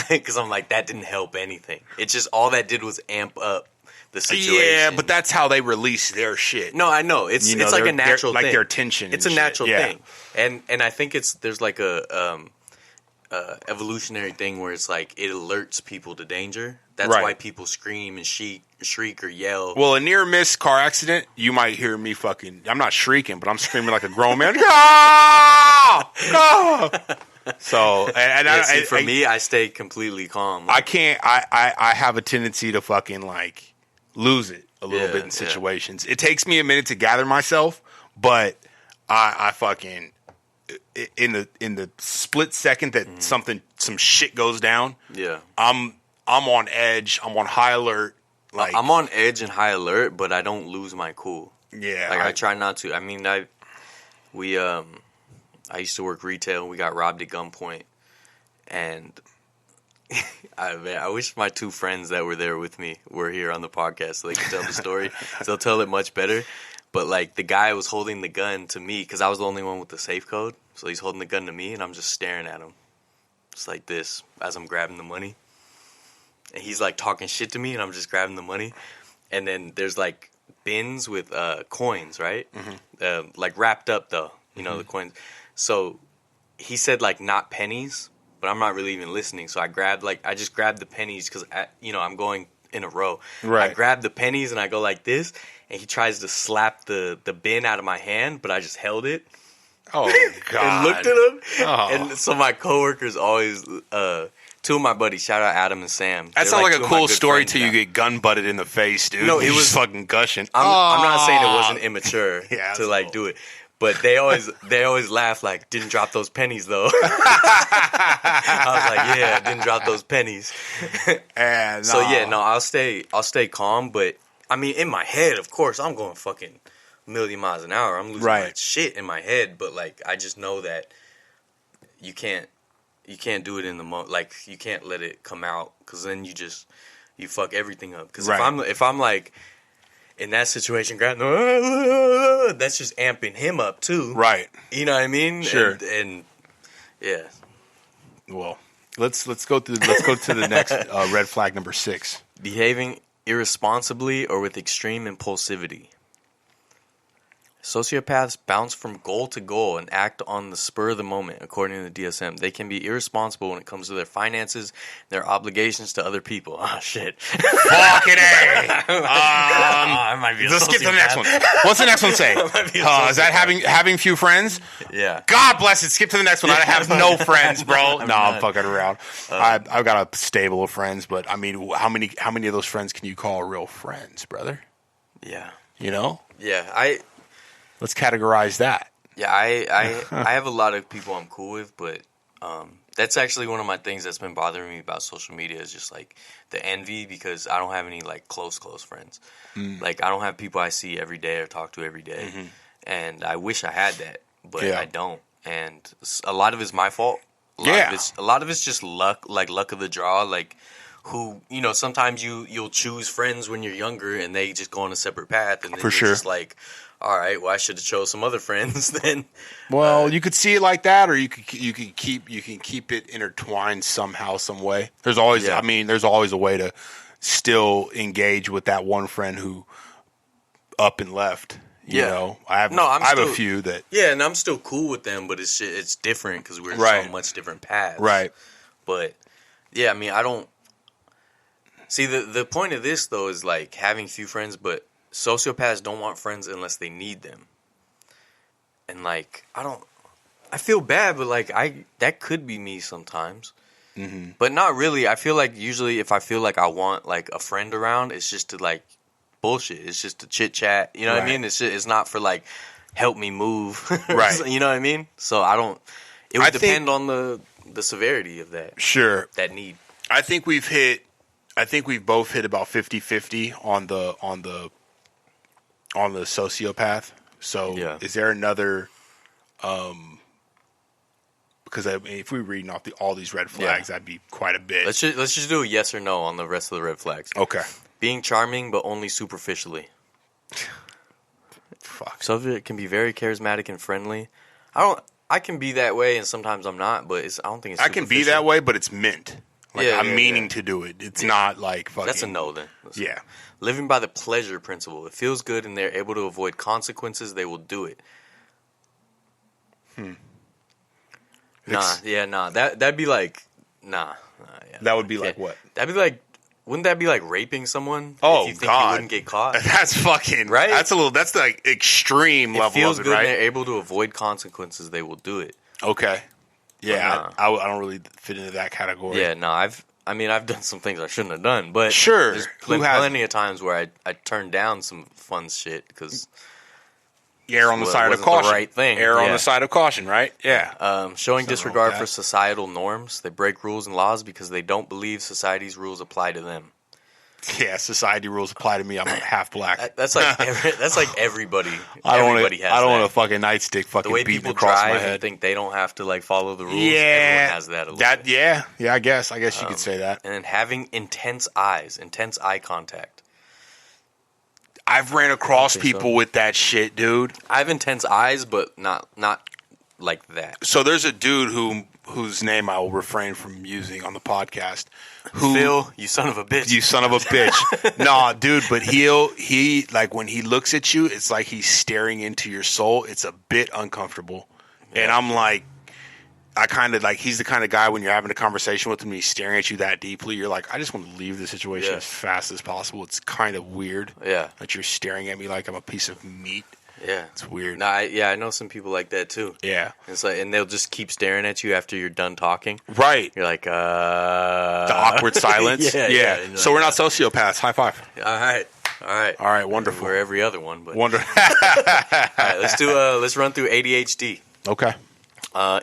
Because I'm like, that didn't help anything. It's just, all that did was amp up the situation. Yeah, but that's how they release their shit. No, I know. It's like a natural thing. Like their tension. It's a natural thing. And I think there's, like, a evolutionary thing where it's like it alerts people to danger. That's why people scream and shriek or yell. Well, a near miss car accident, you might hear me fucking. I'm not shrieking, but I'm screaming like a grown man. No! No! So, for me, I stay completely calm. I can't. I have a tendency to fucking like lose it a little bit in situations. It takes me a minute to gather myself, but I fucking. In the split second that some shit goes down, I'm on edge. I'm on high alert. Like I'm on edge and high alert, but I don't lose my cool. Yeah, like I try not to. I mean, I used to work retail. We got robbed at gunpoint, and I wish my two friends that were there with me were here on the podcast so they could tell the story. So they'll tell it much better. But like the guy was holding the gun to me because I was the only one with the safe code. So he's holding the gun to me, and I'm just staring at him, just like this as I'm grabbing the money. And he's like talking shit to me, and I'm just grabbing the money. And then there's like bins with coins, right? Mm-hmm. Like wrapped up though, you know, the coins. So he said like not pennies, but I'm not really even listening. So I just grabbed the pennies because I'm going in a row. Right. I grabbed the pennies and I go like this, and he tries to slap the bin out of my hand, but I just held it. Oh God! And looked at him. Oh. And so my coworkers always, two of my buddies, shout out Adam and Sam. That sounds like a cool story friends till you get gun butted in the face, dude. No, it You're was just fucking gushing. I'm not saying it wasn't immature Yeah, to like do it, but they always laugh like didn't drop those pennies though. I was like, yeah, didn't drop those pennies. And So yeah, no, I'll stay calm, but I mean in my head, of course, I'm going fucking a million miles an hour. I'm losing my shit in my head, but like I just know that you can't do it in the like you can't let it come out because then you fuck everything up. Because if I'm like in that situation, that's just amping him up too. Right. You know what I mean? Sure. And yeah. Well, let's go to the next red flag number 6. Behaving irresponsibly or with extreme impulsivity. Sociopaths bounce from goal to goal and act on the spur of the moment, according to the DSM. They can be irresponsible when it comes to their finances, their obligations to other people. Oh, shit. Fucking A. I might be a Let's skip to the next one. sociopath. What's the next one say? Is that having few friends? Yeah. God bless it. Skip to the next one. I have no friends, bro. No, I'm none. fucking around. I've got a stable of friends, but I mean, how many of those friends can you call real friends, brother? Yeah. You know? Yeah, Let's categorize that. Yeah, I have a lot of people I'm cool with, but that's actually one of my things that's been bothering me about social media is just like the envy because I don't have any like close friends. Like I don't have people I see every day or talk to every day, and I wish I had that, but I don't. And a lot of it's my fault. A lot of it's just luck, like luck of the draw, like. Who, you know, sometimes you'll choose friends when you're younger and they just go on a separate path and then you're just like, all right, well I should have chose some other friends then. Well, you could see it like that, or you can keep it intertwined somehow, some way. There's always, there's always a way to still engage with that one friend who up and left. You know, I have a few that. Yeah, and I'm still cool with them, but it's different because we're so much different paths. Right. But yeah, I mean, I don't. See, the point of this, though, is, like, having few friends, but sociopaths don't want friends unless they need them. And, like, I feel bad, but, like, that could be me sometimes. Mm-hmm. But not really. I feel like usually if I feel like I want, like, a friend around, it's just to, like, bullshit. It's just to chit-chat. You know what I mean? It's not for, like, help me move. Right. You know what I mean? So it would depend on the severity of that. Sure. That need. I think we've both hit about 50-50 on the sociopath. So is there another because I mean, if we're reading off all these red flags, that'd be quite a bit. Let's just do a yes or no on the rest of the red flags. Okay. Being charming but only superficially. Fuck. So it can be very charismatic and friendly. I can be that way and sometimes I'm not, but I don't think it's I can be that way, but it's meant. Like, I'm meaning to do it. It's not like fucking... That's a no, then. Yeah. Living by the pleasure principle. It feels good and they're able to avoid consequences, they will do it. That'd be like... Yeah. That would be like what? That'd be like... Wouldn't that be like raping someone? Oh, if you think you wouldn't get caught? That's fucking... Right? That's the like, extreme level of it, right? It feels good and they're able to avoid consequences, they will do it. Okay. Yeah, I don't really fit into that category. Yeah, no, I've done some things I shouldn't have done, but sure, there's plenty of times where I turned down some fun shit because Err on the side of wasn't caution. the right thing. Err on Yeah. the side of caution, right? Yeah. Showing Something wrong disregard with for that. societal norms. They break rules and laws because they don't believe society's rules apply to them. Yeah, society rules apply to me. I'm half black. That's like that's like everybody. I don't Everybody has I don't that. want a fucking nightstick The fucking way beating people across my drive head. and think they don't have to like follow the rules. Yeah, Everyone has that a little bit. yeah. I guess you could say that. And then having intense eye contact. I've ran across think people so. with that shit, dude. I have intense eyes, but not like that. So there's a dude whose name I will refrain from using on the podcast. Phil, you son of a bitch. You son of a bitch. Nah, dude, but he like when he looks at you, it's like he's staring into your soul. It's a bit uncomfortable. And I'm like, I kind of like, he's the kind of guy when you're having a conversation with him and he's staring at you that deeply, you're like, I just want to leave the situation as fast as possible. It's kind of weird. Yeah. That you're staring at me like I'm a piece of meat. Yeah. It's weird. No, I know some people like that too. Yeah. It's like, and they'll just keep staring at you after you're done talking. Right. You're like, The awkward silence. Yeah. So we're not sociopaths. High five. All right. Wonderful. We're every other one, but Wonderful. all right, let's run through ADHD. Okay.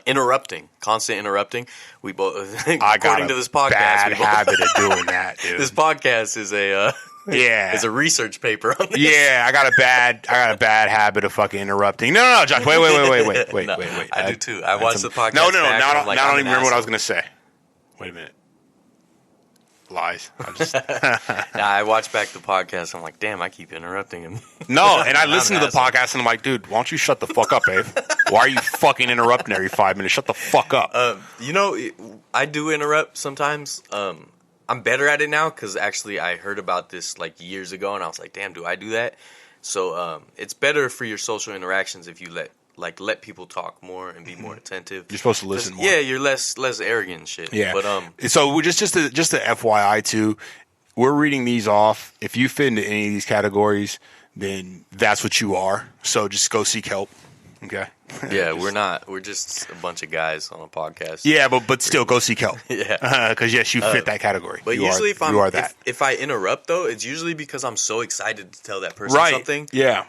Interrupting, constant interrupting. We both, I got according a to this podcast, bad we both- habit of doing that, dude. this podcast is a is a research paper on this. Yeah, I got a bad habit of fucking interrupting. No, Josh, wait. No, wait. I do too. I watched the podcast. No. back Now and I I'm like, don't I'm even an remember what I was asshole. going to say. Wait a minute. Lies. I watched back the podcast. I'm like, damn, I keep interrupting him. No, and I listen to the asshole. podcast and I'm like, dude, why don't you shut the fuck up, babe? Why are you fucking interrupting every 5 minutes? Shut the fuck up. I do interrupt sometimes. I'm better at it now because actually I heard about this like years ago and I was like, damn, do I do that? So it's better for your social interactions if you let people talk more and be more attentive. You're supposed to listen more. Yeah, you're less arrogant and shit. Yeah. But so we're just a FYI too, we're reading these off. If you fit into any of these categories, then that's what you are. So just go seek help. Okay. yeah, we're just a bunch of guys on a podcast. Yeah, but still go seek help. Yeah. Because yes, you fit that category. But you usually are that. if I interrupt though, it's usually because I'm so excited to tell that person Right. something. Yeah.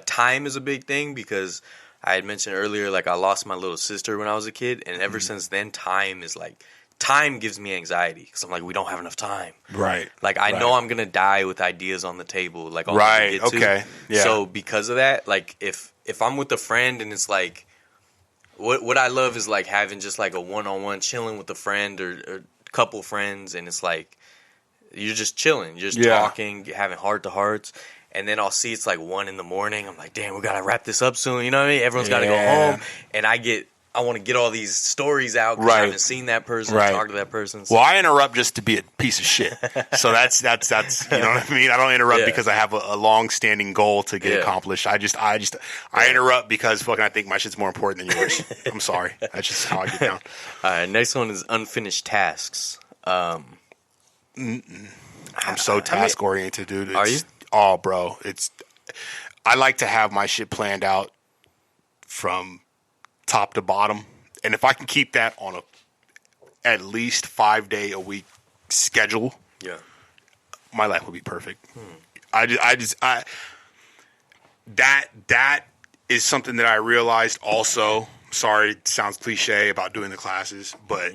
Time is a big thing because I had mentioned earlier, like I lost my little sister when I was a kid, and Mm-hmm. ever since then, time gives me anxiety because I'm like, we don't have enough time. Right. Like I know I'm gonna die with ideas on the table, like all Right, I get to. okay, yeah. So because of that, like if I'm with a friend and it's like, what I love is like having just like a one-on-one chilling with a friend or couple friends, and it's like you're just chilling, you're just talking, having heart to hearts. And then I'll see it's like 1 a.m. I'm like, damn, we gotta wrap this up soon. You know what I mean? Everyone's gotta go home, and I want to get all these stories out because I haven't seen that person, talked to that person. So. Well, I interrupt just to be a piece of shit. So that's you know what I mean? I don't interrupt because I have a long-standing goal to get accomplished. I interrupt because fucking I think my shit's more important than yours. I'm sorry. That's just how I get down. All right, next one is unfinished tasks. I'm so task-oriented, dude. Are you? Oh, bro. I like to have my shit planned out from top to bottom. And if I can keep that on at least 5-day a week schedule, my life would be perfect. That is something that I realized also. Sorry, it sounds cliche about doing the classes, but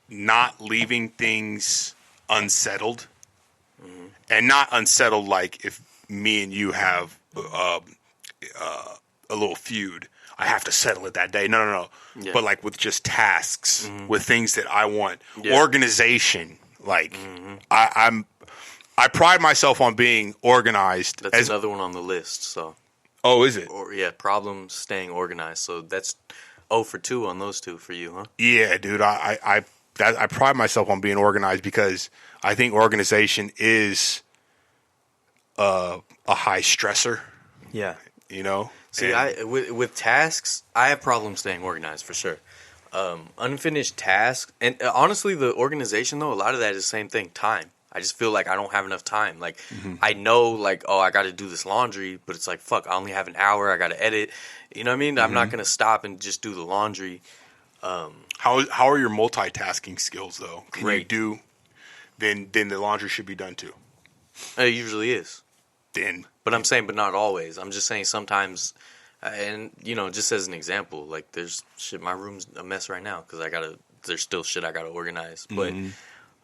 not leaving things unsettled. And not unsettled like if me and you have a little feud, I have to settle it that day. No. Yeah. But like with just tasks, with things that I want, organization. Like I pride myself on being organized. That's another one on the list. So. Oh, is it? Problems staying organized. So that's 0 for 2 on those two for you, huh? Yeah, dude. I pride myself on being organized because I think organization is a high stressor. Yeah. You know? See, with tasks, I have problems staying organized for sure. Unfinished tasks, and honestly, the organization though, a lot of that is the same thing. Time. I just feel like I don't have enough time. Like I know, like I got to do this laundry, but it's like fuck, I only have an hour. I got to edit. You know what I mean? I'm not gonna stop and just do the laundry. How are your multitasking skills though? Can Great. you do? Then the laundry should be done too. It usually is. then. But I'm saying, but not always. I'm just saying sometimes, and just as an example, like there's shit. My room's a mess right now because there's still shit I gotta organize. But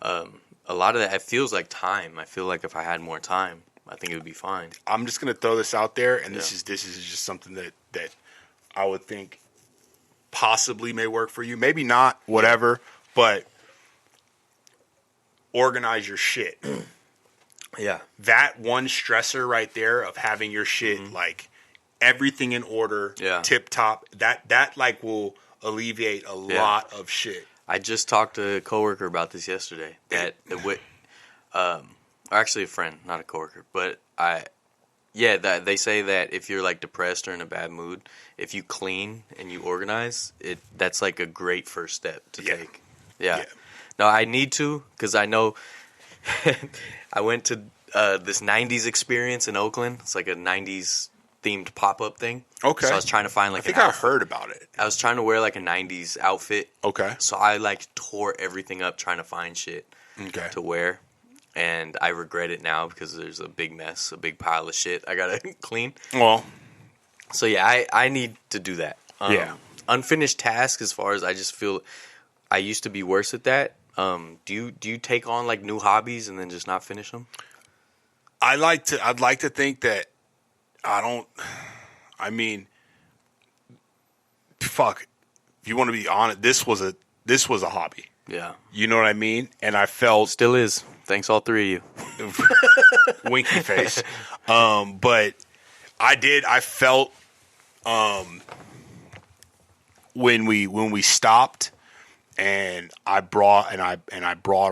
a lot of that, it feels like time. I feel like if I had more time, I think it would be fine. I'm just gonna throw this out there, and this is just something that I would think possibly may work for you. Maybe not, whatever. But organize your shit. Yeah. That one stressor right there of having your shit like everything in order, tip top. That like will alleviate a lot of shit. I just talked to a coworker about this yesterday. Or actually a friend, not a coworker, but they say that if you're like depressed or in a bad mood, if you clean and you organize, that's like a great first step to take. Yeah. No, I need to, because I know I went to this 90s experience in Oakland. It's like a 90s themed pop-up thing. Okay. So I was trying to find like I think I heard about it. I was trying to wear like a 90s outfit. Okay. So I like tore everything up trying to find shit to wear. And I regret it now because there's a big mess, a big pile of shit I gotta clean. Well. So yeah, I need to do that. Unfinished tasks, as far as I just feel I used to be worse at that. Do you take on like new hobbies and then just not finish them? I'd like to think that fuck. If you want to be honest, this was a hobby. Yeah. You know what I mean? And I felt still is. Thanks all three of you. Winky face. But I felt when we stopped and I brought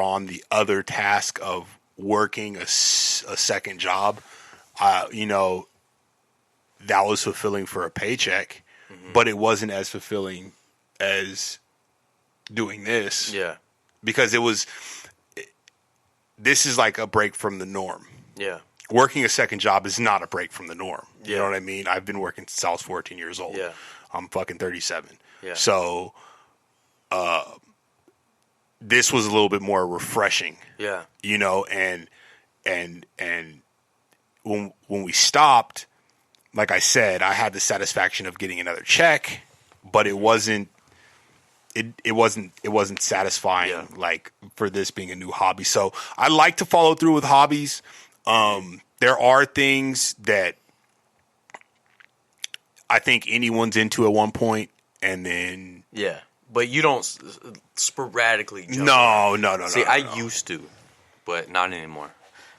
on the other task of working a second job, that was fulfilling for a paycheck, but it wasn't as fulfilling as doing this. Yeah. Because this is like a break from the norm. Yeah. Working a second job is not a break from the norm. You Yeah. know what I mean? I've been working since I was 14 years old. Yeah. I'm fucking 37. Yeah. So, this was a little bit more refreshing. Yeah. And when we stopped, like I said, I had the satisfaction of getting another check, but it wasn't satisfying like for this being a new hobby. So I like to follow through with hobbies. There are things that I think anyone's into at one point, and then but you don't sporadically jump. No. See, I used to, but not anymore.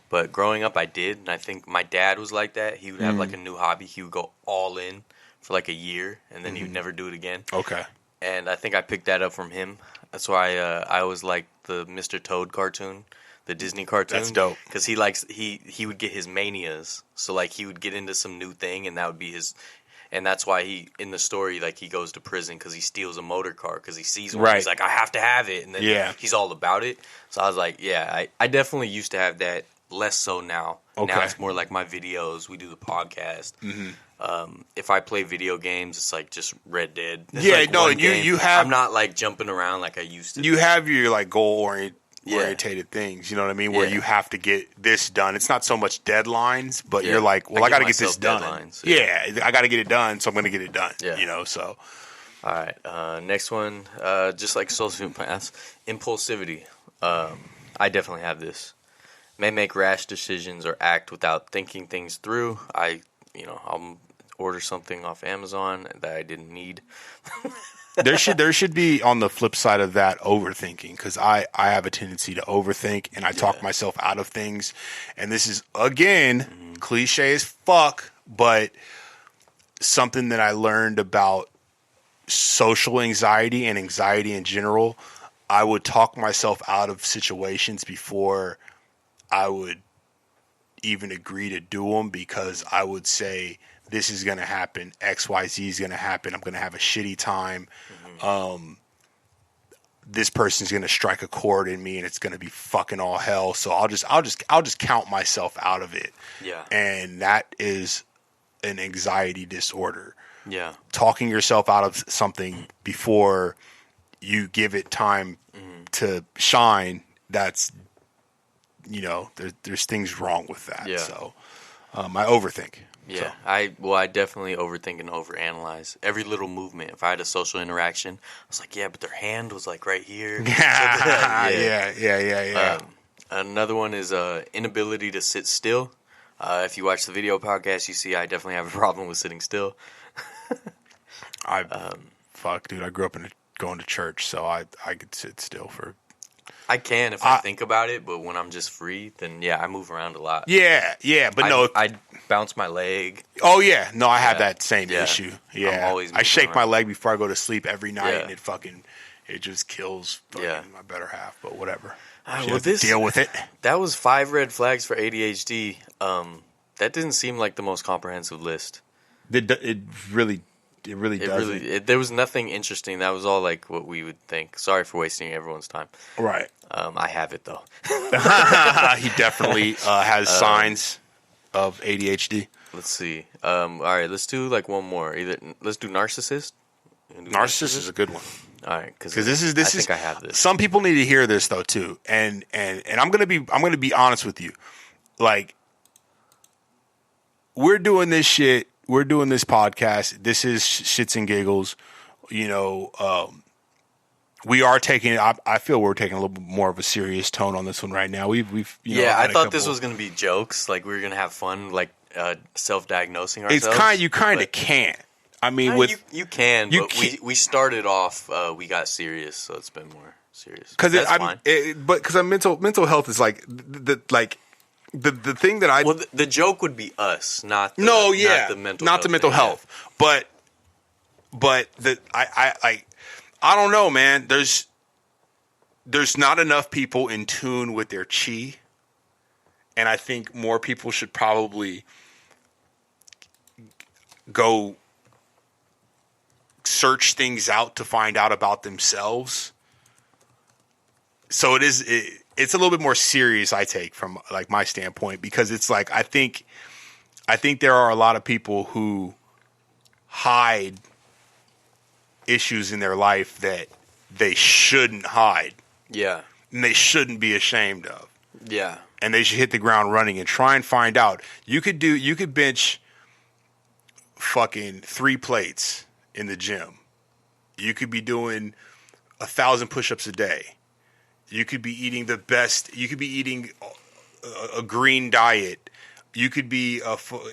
But growing up, I did, and I think my dad was like that. He would have like a new hobby. He would go all in for like a year, and then he would never do it again. Okay. And I think I picked that up from him. That's why I always liked the Mr. Toad cartoon, the Disney cartoon. That's dope. Because he would get his manias. So like he would get into some new thing, and that would be his. And that's why in the story, like he goes to prison because he steals a motor car because he sees one. Right. He's like, I have to have it, and then he's all about it. So I was like, I definitely used to have that. Less so now. Okay. Now it's more like my videos. We do the podcast. If I play video games, it's like just Red Dead. It's like one game. You have. I'm not like jumping around like I used to. You have your like goal orientated things. You know what I mean? Where you have to get this done. It's not so much deadlines, but you're like, well, I got to get this done. I got to get it done, so I'm going to get it done. Yeah. So. All right. Next one, just like sociopaths, impulsivity. I definitely have this. May make rash decisions or act without thinking things through. I'll order something off Amazon that I didn't need. there should be on the flip side of that overthinking, because I have a tendency to overthink and I talk myself out of things. And this is, again, cliche as fuck, but something that I learned about social anxiety and anxiety in general. I would talk myself out of situations before I would even agree to do them, because I would say, this is going to happen. XYZ is going to happen. I'm going to have a shitty time. This person's going to strike a chord in me and it's going to be fucking all hell. So I'll just count myself out of it. Yeah. And that is an anxiety disorder. Yeah. Talking yourself out of something before you give it time to shine, that's, there's things wrong with that. Yeah. So, I overthink. Yeah, So. I definitely overthink and overanalyze every little movement. If I had a social interaction, I was like, yeah, but their hand was like right here. Yeah. Another one is inability to sit still. If you watch the video podcast, you see I definitely have a problem with sitting still. Fuck, dude. I grew up going to church, so I could sit still for. I can if I think about it, but when I'm just free, then yeah, I move around a lot. Yeah, but I bounce my leg. Oh yeah, no, I have that same issue. Yeah, I'm always I shake moving my around. leg before I go to sleep every night, Yeah. and it just kills my better half. But whatever, Well, have to deal with it. That was 5 red flags for ADHD. That didn't seem like the most comprehensive list. It really doesn't. There was nothing interesting. That was all like what we would think. Sorry for wasting everyone's time. Right. I have it though. He definitely has signs of ADHD. Let's see. All right, let's do like one more. Let's do narcissist. Narcissist is a good one. All right, because This is. I think I have this. Some people need to hear this though too, and I'm gonna be honest with you, like we're doing this shit. We're doing this podcast. This is shits and giggles. You know, we are taking. I feel we're taking a little bit more of a serious tone on this one right now. We've I thought this was going to be jokes. Like we were going to have fun, like self-diagnosing ourselves. You kind of can't. I mean, you can, but we started off. We got serious, so it's been more serious. Because mental health is like the thing that I the joke would be us, not the mental health. But I don't know, man. There's not enough people in tune with their chi, and I think more people should probably go search things out to find out about themselves. So it's a little bit more serious, I take, from like my standpoint, because it's like I think there are a lot of people who hide issues in their life that they shouldn't hide. Yeah. And they shouldn't be ashamed of. Yeah. And they should hit the ground running and try and find out. You could bench fucking 3 plates in the gym. You could be doing 1,000 push-ups a day. You could be eating the best. You could be eating a green diet. You could be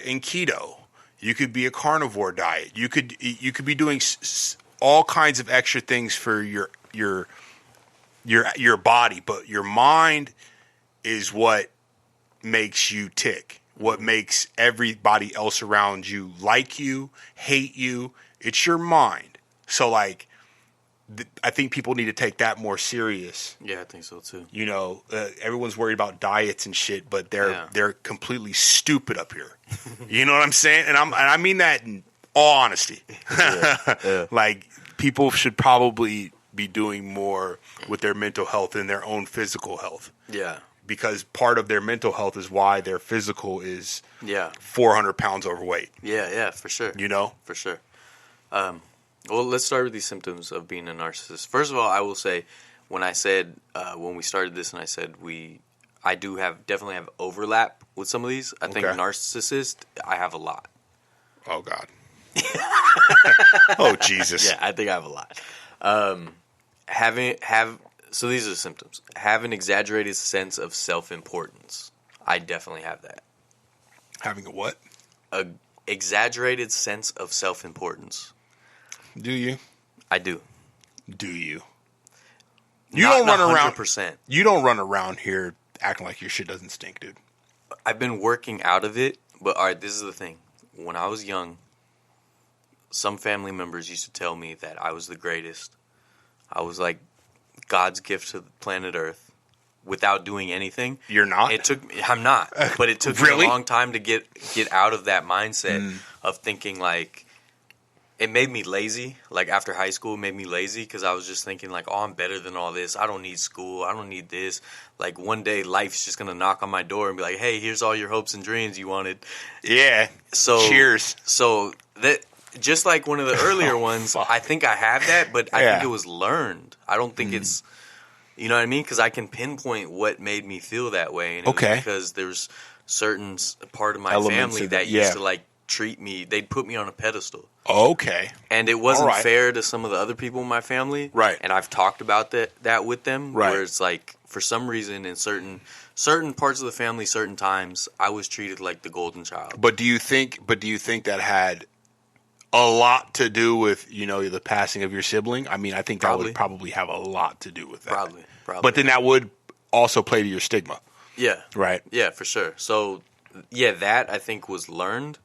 in keto. You could be a carnivore diet. You could be doing all kinds of extra things for your body, but your mind is what makes you tick. What makes everybody else around you like you, hate you. It's your mind. So like, I think people need to take that more serious. Yeah, I think so too. You know, everyone's worried about diets and shit, but they're completely stupid up here. You know what I'm saying? And I mean that in all honesty. Yeah. Like, people should probably be doing more with their mental health than their own physical health. Yeah. Because part of their mental health is why their physical is 400 pounds overweight. Yeah, for sure. You know? For sure. Well, let's start with these symptoms of being a narcissist. First of all, I will say, when I said, when we started this and I said I definitely have overlap with some of these. I think narcissist, I have a lot. Oh, God. Oh, Jesus. Yeah, I think I have a lot. So these are the symptoms. Have an exaggerated sense of self-importance. I definitely have that. Having a what? A exaggerated sense of self-importance. Do you? I do. Do you? You don't run around. 100%. You don't run around here acting like your shit doesn't stink, dude. I've been working out of it, but all right, this is the thing. When I was young, some family members used to tell me that I was the greatest. I was like God's gift to planet Earth without doing anything. You're not? I'm not. But it took me a long time to get out of that mindset of thinking like, it made me lazy. Like after high school, it made me lazy because I was just thinking like, oh, I'm better than all this. I don't need school. I don't need this. Like one day life's just going to knock on my door and be like, hey, here's all your hopes and dreams you wanted. Yeah. So cheers. So that just like one of the earlier ones, fuck. I think I have that, but I think it was learned. I don't think it's, you know what I mean? Because I can pinpoint what made me feel that way. And it was because there's certain part of my Elements family of the- that used to like treat me. They'd put me on a pedestal. Okay. And it wasn't All right. fair to some of the other people in my family. Right. And I've talked about that with them. Right. Where it's like, for some reason, in certain parts of the family, certain times, I was treated like the golden child. But do you think that had a lot to do with, you know, the passing of your sibling? I mean, I think that would probably have a lot to do with that. Probably. But then that would also play to your stigma. Yeah. Right. Yeah, for sure. So, yeah, that I think was learned.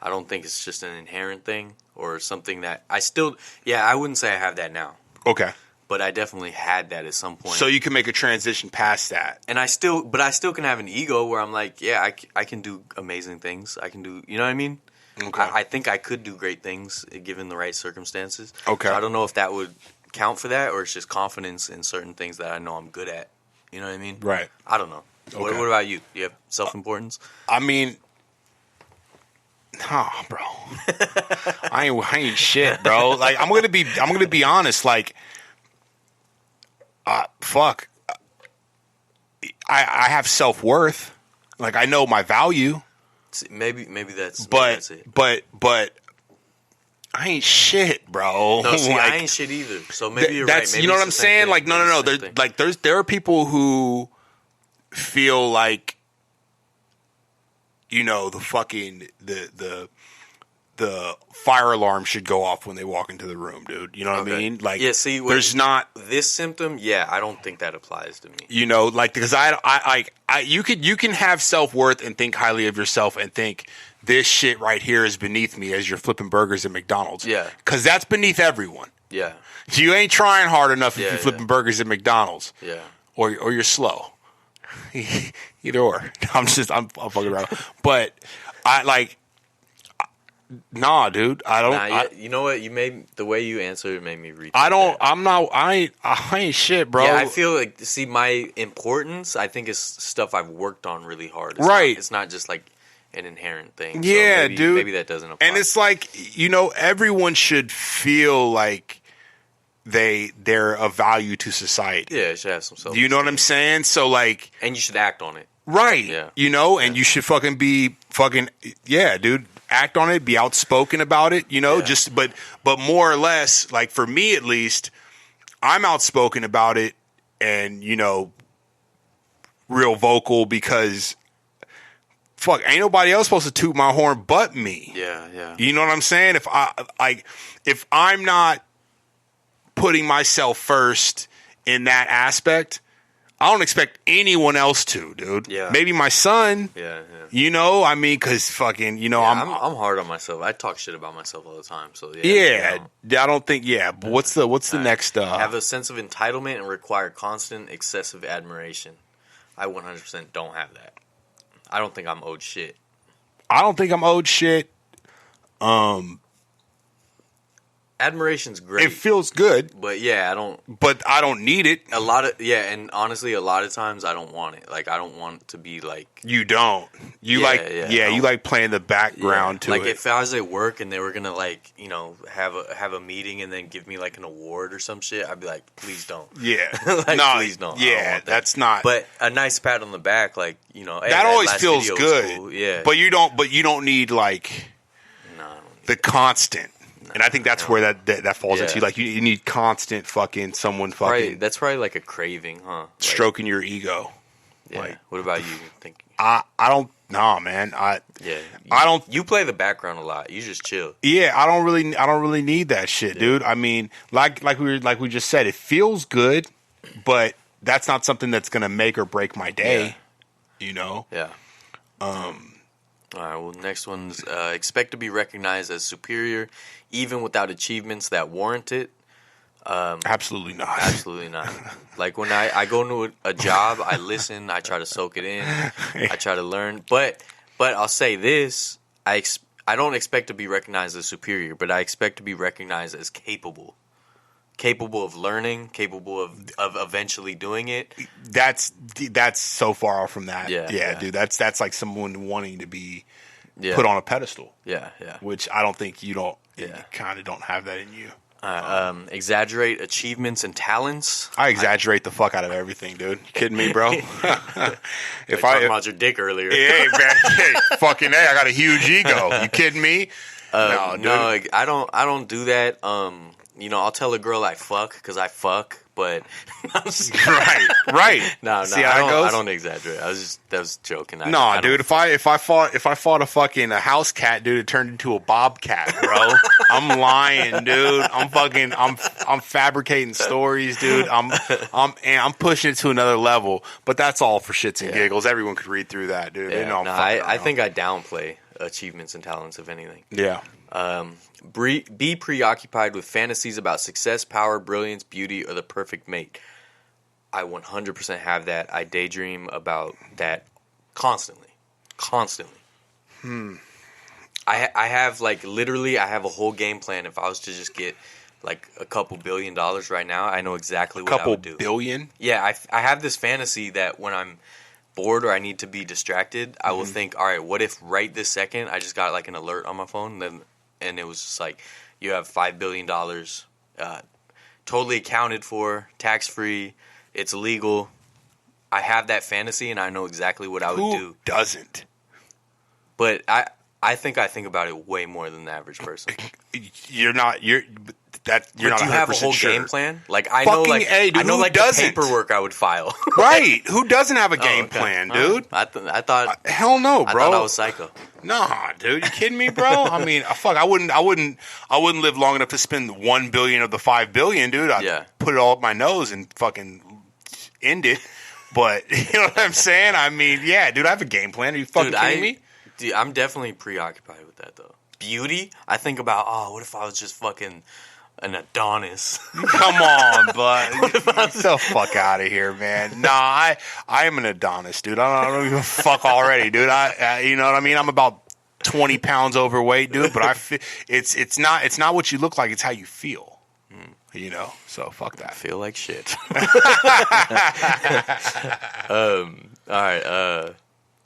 I don't think it's just an inherent thing or something that I wouldn't say I have that now. Okay. But I definitely had that at some point. So you can make a transition past that. And I still can have an ego where I'm like, yeah, I can do amazing things. I can do, you know what I mean? Okay. I think I could do great things given the right circumstances. Okay. So I don't know if that would count for that or it's just confidence in certain things that I know I'm good at. You know what I mean? Right. I don't know. Okay. What about you? Do you have self-importance? I mean, nah, bro. I ain't shit, bro. Like I'm gonna be honest. Like, fuck. I have self-worth. Like I know my value. Maybe that's it. But I ain't shit, bro. No, see, like, I ain't shit either. So maybe you're right. Maybe you know what it's I'm the same saying? thing. Like no. There are people who feel like, you know, the fire alarm should go off when they walk into the room, dude. You know what I mean? Like, yeah, see, there's not this symptom. Yeah, I don't think that applies to me. You know, like because you can have self-worth and think highly of yourself and think this shit right here is beneath me as you're flipping burgers at McDonald's. Yeah, because that's beneath everyone. Yeah, you ain't trying hard enough if Yeah, you're flipping burgers at McDonald's. Yeah, or you're slow. Either or. I'm fucking around. But I like. Nah, dude. I don't. You know what? You made the way you answered it made me reach. I don't. That. I'm not. I ain't shit, bro. Yeah, I feel like my importance. I think is stuff I've worked on really hard. It's not just like an inherent thing. Yeah, so maybe, dude. Maybe that doesn't apply. And it's like, you know, everyone should feel like they're of value to society. Yeah, it should have some self. You know what I'm saying? So like, and you should act on it. Right. Yeah. You know, and you should yeah, dude. Act on it, be outspoken about it, you know, but more or less, like for me at least, I'm outspoken about it and, you know, real vocal because fuck, ain't nobody else supposed to toot my horn but me. Yeah. You know what I'm saying? If I'm not putting myself first in that aspect, I don't expect anyone else to, dude. Yeah. Maybe my son. Yeah. You know, I mean, because fucking, you know, I'm hard on myself. I talk shit about myself all the time. So yeah. I don't think. Yeah, but what's the next? Have a sense of entitlement and require constant, excessive admiration. I 100% don't have that. I don't think I'm owed shit. I don't think I'm owed shit. Admiration's great. It feels good, but yeah, But I don't need it. And honestly, a lot of times I don't want it. Like I don't want to be like. You don't. You you like playing the background to like it. Like if I was at work and they were gonna like, you know, have a meeting and then give me like an award or some shit, I'd be like, please don't. Yeah. Like, no, please don't. Yeah, that's not. But a nice pat on the back, like, you know, that always feels good. Cool. Yeah. But you don't need like the constant. And I think that's where that falls into. Like you need constant fucking someone fucking. Right. That's probably like a craving, huh? Stroking your ego. Yeah. Like, what about you? Think I don't. Nah, man. I don't. You play the background a lot. You just chill. Yeah, I don't really need that shit, dude. I mean, like we just said, it feels good, but that's not something that's gonna make or break my day. Yeah. You know. Yeah. All right, well, next one's expect to be recognized as superior, even without achievements that warrant it. Absolutely not. Absolutely not. Like when I go into a job, I listen, I try to soak it in, I try to learn. But I'll say this, I don't expect to be recognized as superior, but I expect to be recognized as capable. Capable of learning, capable of eventually doing it. That's so far off from that. Yeah. Dude. That's like someone wanting to be put on a pedestal. Yeah. Which I don't think you don't. You kind of don't have that in you. Exaggerate achievements and talents. I exaggerate the fuck out of everything, dude. You kidding me, bro? If talking about your dick earlier. Hey, man. Hey, fucking A, I got a huge ego. You kidding me? No, dude. No, I don't do that. I'll tell a girl I fuck because I fuck, but right. No, See how that goes? I don't exaggerate. That was joking. No, dude. If I fought a fucking house cat, dude, it turned into a bobcat, bro. I'm lying, dude. I'm fabricating stories, dude. I'm pushing it to another level. But that's all for shits and giggles. Everyone could read through that, dude. Yeah, They know I think I downplay achievements and talents, if anything. Yeah. Be preoccupied with fantasies about success, power, brilliance, beauty, or the perfect mate. I 100% have that. I daydream about that constantly. I have literally I have a whole game plan. If I was to just get like a couple $1 billion right now, I know exactly what I would do. Couple billion? Yeah, I have this fantasy that when I'm bored or I need to be distracted, I will think, all right, what if right this second I just got like an alert on my phone, and it was just like, you have $5 billion, totally accounted for, tax free, it's legal. I have that fantasy and I know exactly what I would do. Who doesn't? But I think about it way more than the average person. You're not. You're not. Do you have a whole game plan? Like I Fucking know, A, dude, I know, who like doesn't? the paperwork I would file. Right? Who doesn't have a game Okay. plan, dude? I thought. Hell no, bro. I thought I was psycho. Nah, dude, you kidding me, bro? I mean, fuck, I wouldn't live long enough to spend 1 billion of the 5 billion, dude. I'd put it all up my nose and fucking end it. But you know what I'm saying? I mean, yeah, dude, I have a game plan. Are you fucking kidding me? Dude, I'm definitely preoccupied with that though. Beauty, I think about, what if I was just fucking an Adonis? Come on, bud. Get the fuck out of here, man. Nah, I am an Adonis, dude. I don't give a fuck already, dude. You know what I mean? I'm about 20 pounds overweight, dude. But it's not what you look like. It's how you feel. You know, so fuck that. I feel like shit. All right.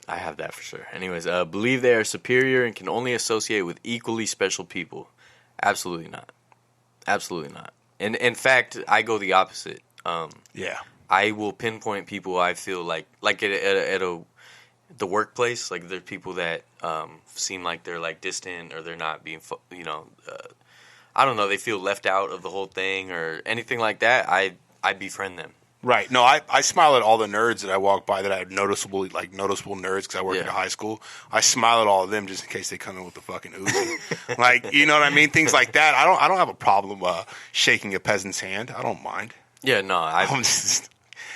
I have that for sure. Anyways, believe they are superior and can only associate with equally special people. Absolutely not. Absolutely not. And in fact, I go the opposite. Yeah. I will pinpoint people I feel like at the workplace. Like there's people that seem like they're like distant or they're not being, I don't know. They feel left out of the whole thing or anything like that. I befriend them. Right. No, I smile at all the nerds that I walk by that I have noticeable nerds because I work at a high school. I smile at all of them just in case they come in with the fucking Uzi. Like, you know what I mean? Things like that. I don't have a problem shaking a peasant's hand. I don't mind. Yeah, no.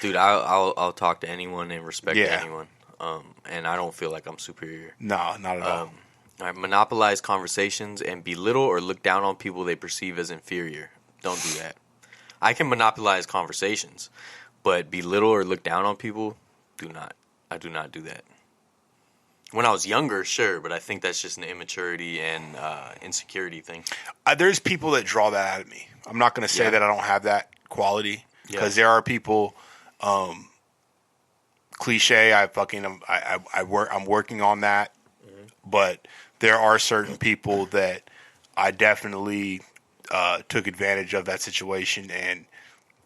Dude, I'll talk to anyone and respect anyone. And I don't feel like I'm superior. No, not at all. All right, monopolize conversations and belittle or look down on people they perceive as inferior. Don't do that. I can monopolize conversations, but belittle or look down on people, do not. I do not do that. When I was younger, sure, but I think that's just an immaturity and insecurity thing. There's people that draw that out of me. I'm not going to say that I don't have that quality because there are people. Cliche. I'm working on that, but there are certain people that I definitely took advantage of that situation and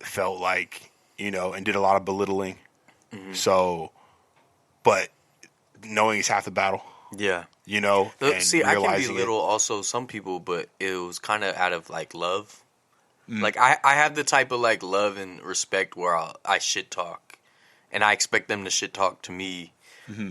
felt like, and did a lot of belittling. So, but knowing is half the battle. Yeah. And see, I can realizing belittle also some people, but it was kind of out of like love. Like I have the type of like love and respect where I shit talk, and I expect them to shit talk to me,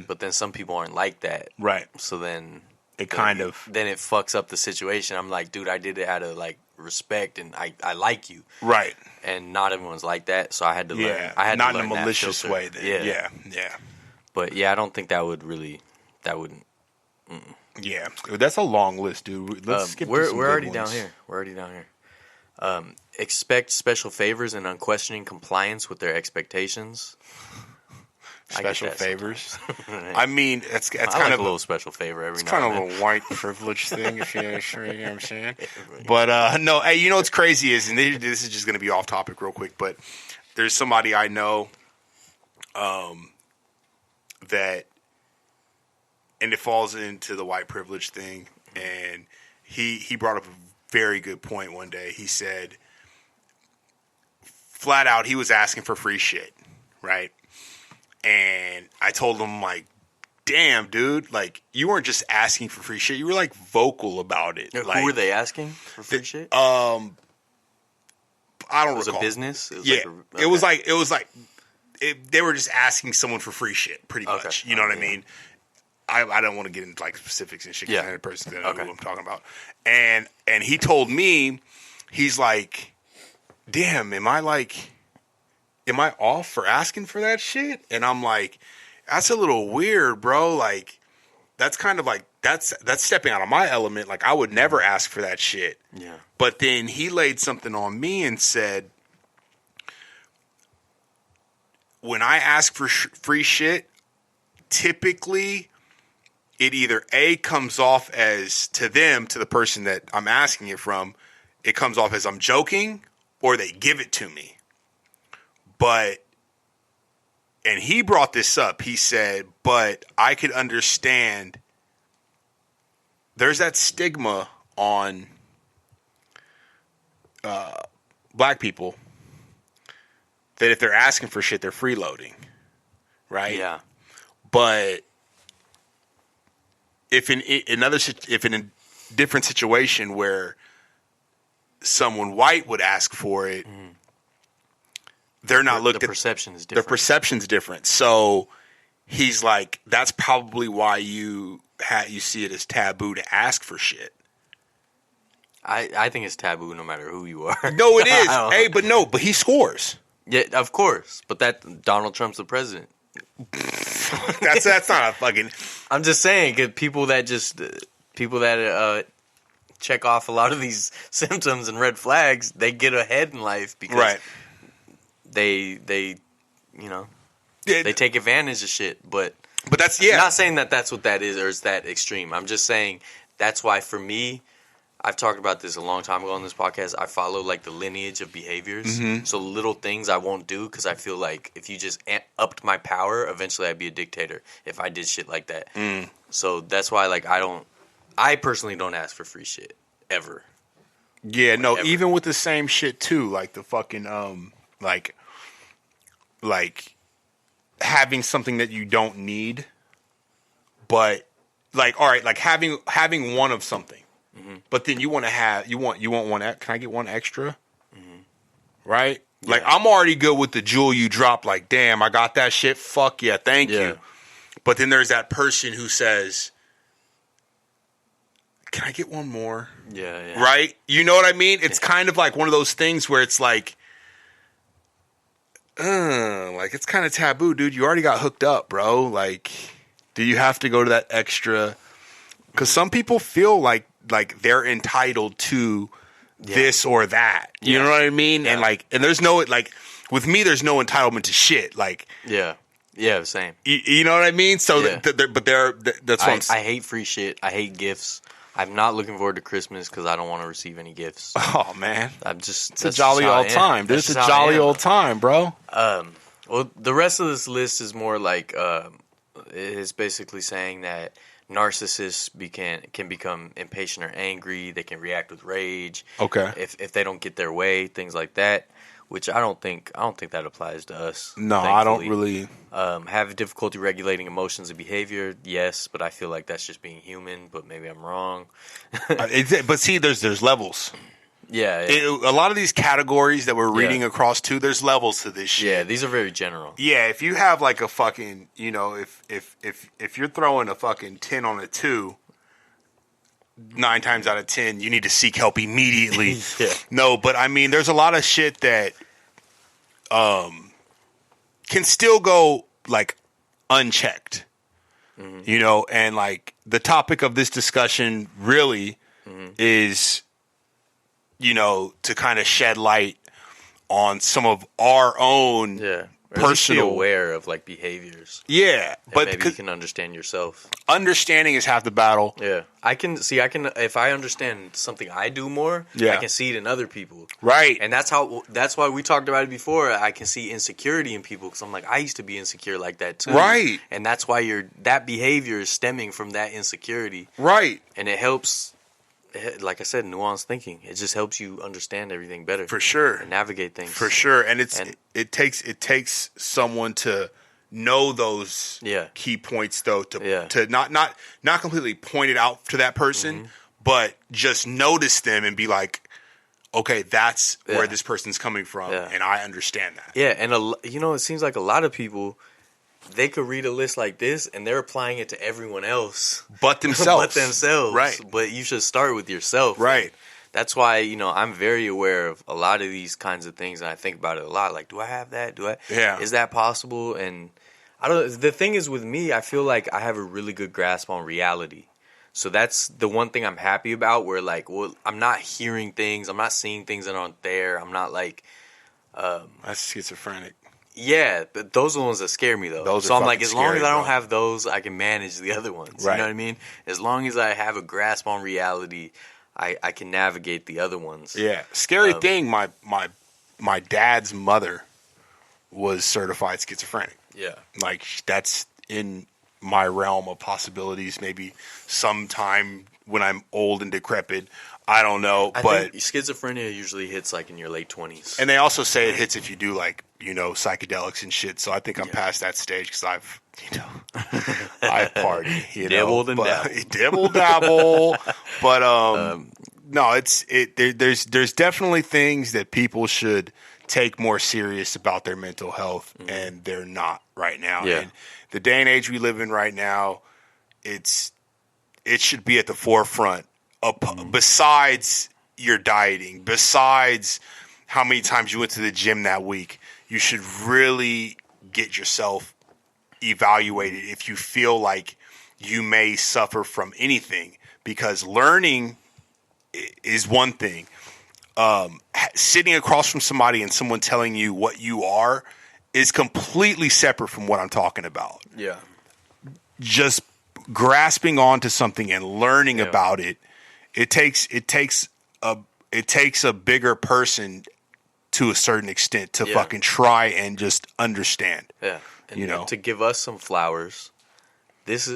but then some people aren't like that. Right. So then it then it fucks up the situation. I'm like, dude, I did it out of like respect, and I like you. Right. And not everyone's like that, so I had to learn. I had not to learn in a malicious way. Then. Yeah. But yeah, I don't think that wouldn't. Yeah, that's a long list, dude. Let's skip. We're to already down here. We're already down here. Expect special favors and unquestioning compliance with their expectations. Special favors. I mean, that's kind like of a little special favor every it's now kind and of then. a white privilege thing, if you're sure, you know what I'm saying. But no, hey, what's crazy is, and this is just going to be off topic real quick, but there's somebody I know, that, and it falls into the white privilege thing, and he brought up a very good point one day. He said, flat out, he was asking for free shit, right? And I told him, like, damn, dude, like, you weren't just asking for free shit. You were, like, vocal about it. Who like, were they asking for free shit? I don't was recall. A business? It was yeah. Like It was like they were just asking someone for free shit, pretty much. You know what I mean? I don't want to get into, like, specifics and shit because I'm the person that knows who I'm talking about. And he told me, he's like, damn, am I off for asking for that shit? And I'm like, that's a little weird, bro. Like, that's kind of like, that's stepping out of my element. Like, I would never ask for that shit. Yeah. But then he laid something on me and said, when I ask for free shit, typically it either A, comes off as, to the person that I'm asking it from, it comes off as I'm joking, or they give it to me. But, and he brought this up, he said, but I could understand, there's that stigma on black people that if they're asking for shit, they're freeloading, right? Yeah. But if in a different situation where someone white would ask for it, they're not looked at. The perception is different. Their perception's different. So he's like, that's probably why you see it as taboo to ask for shit. I think it's taboo no matter who you are. No, it is. But he scores. Yeah, of course. But that Donald Trump's the president. That's not a fucking. I'm just saying, 'cause people that check off a lot of these symptoms and red flags, they get ahead in life because they take advantage of shit. But that's I'm not saying that that's what that is or it's that extreme. I'm just saying that's why for me, I've talked about this a long time ago on this podcast. I follow like the lineage of behaviors. Mm-hmm. So little things I won't do because I feel like if you just upped my power, eventually I'd be a dictator if I did shit like that. So that's why like I personally don't ask for free shit ever. Yeah, no, ever. Even with the same shit too, like the fucking like having something that you don't need, but like all right, like having one of something. Mm-hmm. But then you want one. Can I get one extra? Mm-hmm. Right? Yeah. Like I'm already good with the jewel you drop. Like, damn, I got that shit. Fuck yeah, thank you. But then there's that person who says, "Can I get one more?" Yeah. Right? You know what I mean? It's kind of like one of those things where it's like it's kind of taboo, dude. You already got hooked up, bro. Like, do you have to go to that extra? Because some people feel like they're entitled to this or that. You know what I mean? Yeah. And there's no, like, with me, there's no entitlement to shit. Like, yeah, same. You know what I mean? So, that's what I'm saying. I hate free shit. I hate gifts. I'm not looking forward to Christmas because I don't want to receive any gifts. Oh, man. It's a jolly old time, dude. It's a jolly old time, bro. Well, the rest of this list is more like, it's basically saying that narcissists can become impatient or angry. They can react with rage. Okay. If they don't get their way, things like that. Which I don't think that applies to us. No, thankfully. I don't really. Have difficulty regulating emotions and behavior. Yes, but I feel like that's just being human. But maybe I'm wrong. But see, there's levels. Yeah. A lot of these categories that we're reading across too, there's levels to this shit. Yeah, these are very general. Yeah, if you have like a fucking, if you're throwing a fucking 10 on a 2, 9 times out of 10, you need to seek help immediately. Yeah. No, but I mean, there's a lot of shit that can still go like unchecked. Mm-hmm. And like the topic of this discussion really is to kind of shed light on some of our own personal, be aware of like behaviors. Yeah, but maybe you can understand yourself. Understanding is half the battle. Yeah, I can if I understand something I do more, I can see it in other people. Right, and that's why we talked about it before. I can see insecurity in people because I'm like I used to be insecure like that too. Right, and that's why that behavior is stemming from that insecurity. Right, and it helps like I said, nuanced thinking. It just helps you understand everything better. For sure. And navigate things. For sure. And it takes someone to know those key points though to not completely point it out to that person, but just notice them and be like, okay, that's where this person's coming from, and I understand that. Yeah, and it seems like a lot of people, they could read a list like this and they're applying it to everyone else but themselves. Right. But you should start with yourself. Right. That's why, I'm very aware of a lot of these kinds of things, and I think about it a lot. Like, do I have that? Is that possible? And the thing is with me, I feel like I have a really good grasp on reality. So that's the one thing I'm happy about, where like, well, I'm not hearing things, I'm not seeing things that aren't there. I'm not like, that's schizophrenic. Yeah, but those are the ones that scare me though. So I'm like, as long as I don't have those, I can manage the other ones. Right. You know what I mean? As long as I have a grasp on reality, I can navigate the other ones. Yeah. Scary thing, my dad's mother was certified schizophrenic. Yeah. Like, that's in my realm of possibilities. Maybe sometime when I'm old and decrepit, I don't know. I but think schizophrenia usually hits like in your late 20s. And they also say it hits if you do like, psychedelics and shit. So I think I'm past that stage because I've, I party, Dabbled and dabble, dabble. But no, there's definitely things that people should take more serious about their mental health, and they're not right now. Yeah. And the day and age we live in right now, it should be at the forefront. Besides your dieting, besides how many times you went to the gym that week, you should really get yourself evaluated if you feel like you may suffer from anything, because learning is one thing. Sitting across from somebody and someone telling you what you are is completely separate from what I'm talking about. Yeah. Just grasping onto something and learning about it, it takes a bigger person to a certain extent to fucking try and just understand. Yeah. And to give us some flowers, this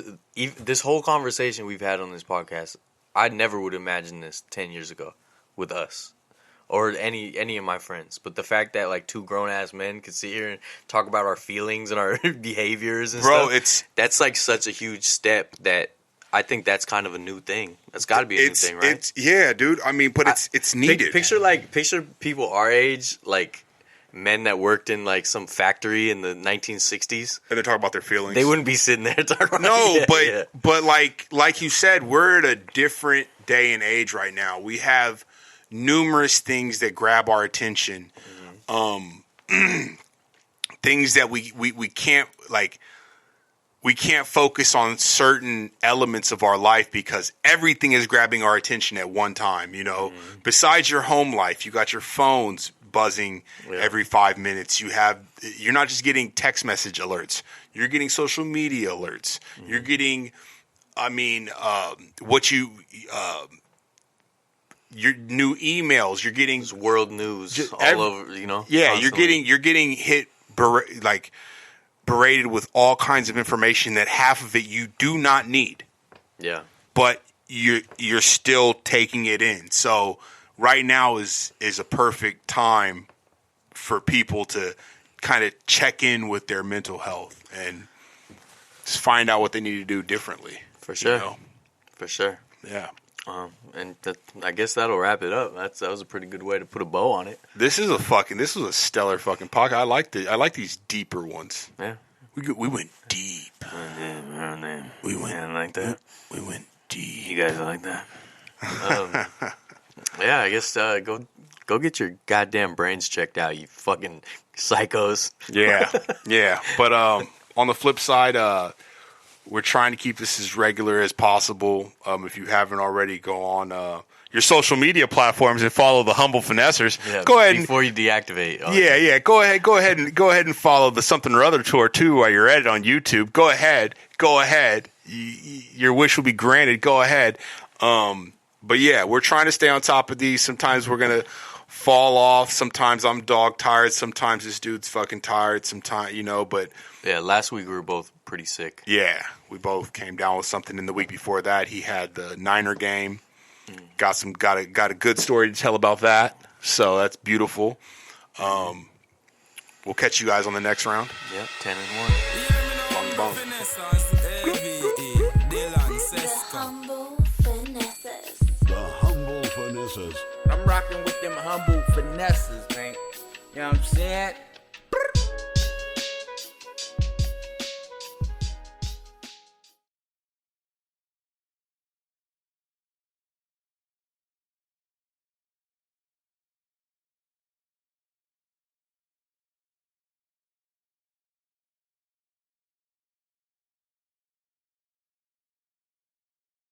whole conversation we've had on this podcast, I never would imagine this 10 years ago with us or any of my friends. But the fact that like two grown ass men could sit here and talk about our feelings and our behaviors and stuff, that's like such a huge step that I think that's kind of a new thing. That's got to be a new thing, right? Yeah, dude. I mean, but it's needed. Picture people our age, like men that worked in like some factory in the 1960s, and they're talking about their feelings. They wouldn't be sitting there talking about but like you said, we're at a different day and age right now. We have numerous things that grab our attention. Things that we can't like. We can't focus on certain elements of our life because everything is grabbing our attention at one time, Besides your home life, you got your phones buzzing every 5 minutes. You're not just getting text message alerts. You're getting social media alerts. You're getting, your new emails. You're getting world news all over, Yeah, constantly. you're getting hit berated with all kinds of information that half of it you do not need. Yeah. But you're still taking it in. So right now is a perfect time for people to kind of check in with their mental health and just find out what they need to do differently. For sure. For sure. Yeah. And I guess that'll wrap it up. That was a pretty good way to put a bow on it. This was a stellar fucking podcast. I like these deeper ones. Yeah. We went deep. We went like that. We went deep. You guys like that? Yeah, I guess go get your goddamn brains checked out, you fucking psychos. Yeah, yeah. But on the flip side, we're trying to keep this as regular as possible. If you haven't already, go on your social media platforms and follow the Humble Finessors. Yeah, go ahead before you deactivate. Yeah. Go ahead and follow the Something or Other tour too while you're at it on YouTube. Go ahead. Your wish will be granted. Go ahead. But yeah, we're trying to stay on top of these. Sometimes we're gonna fall off. Sometimes I'm dog tired. Sometimes this dude's fucking tired. Sometimes but yeah. Last week we were both pretty sick. Yeah, we both came down with something in the week before that. He had the Niner game. Got a good story to tell about that. So that's beautiful. We'll catch you guys on the next round. Yep, 10-1. Bong, bong. The humble finesses. I'm rocking with them humble finesses, man. You know what I'm saying?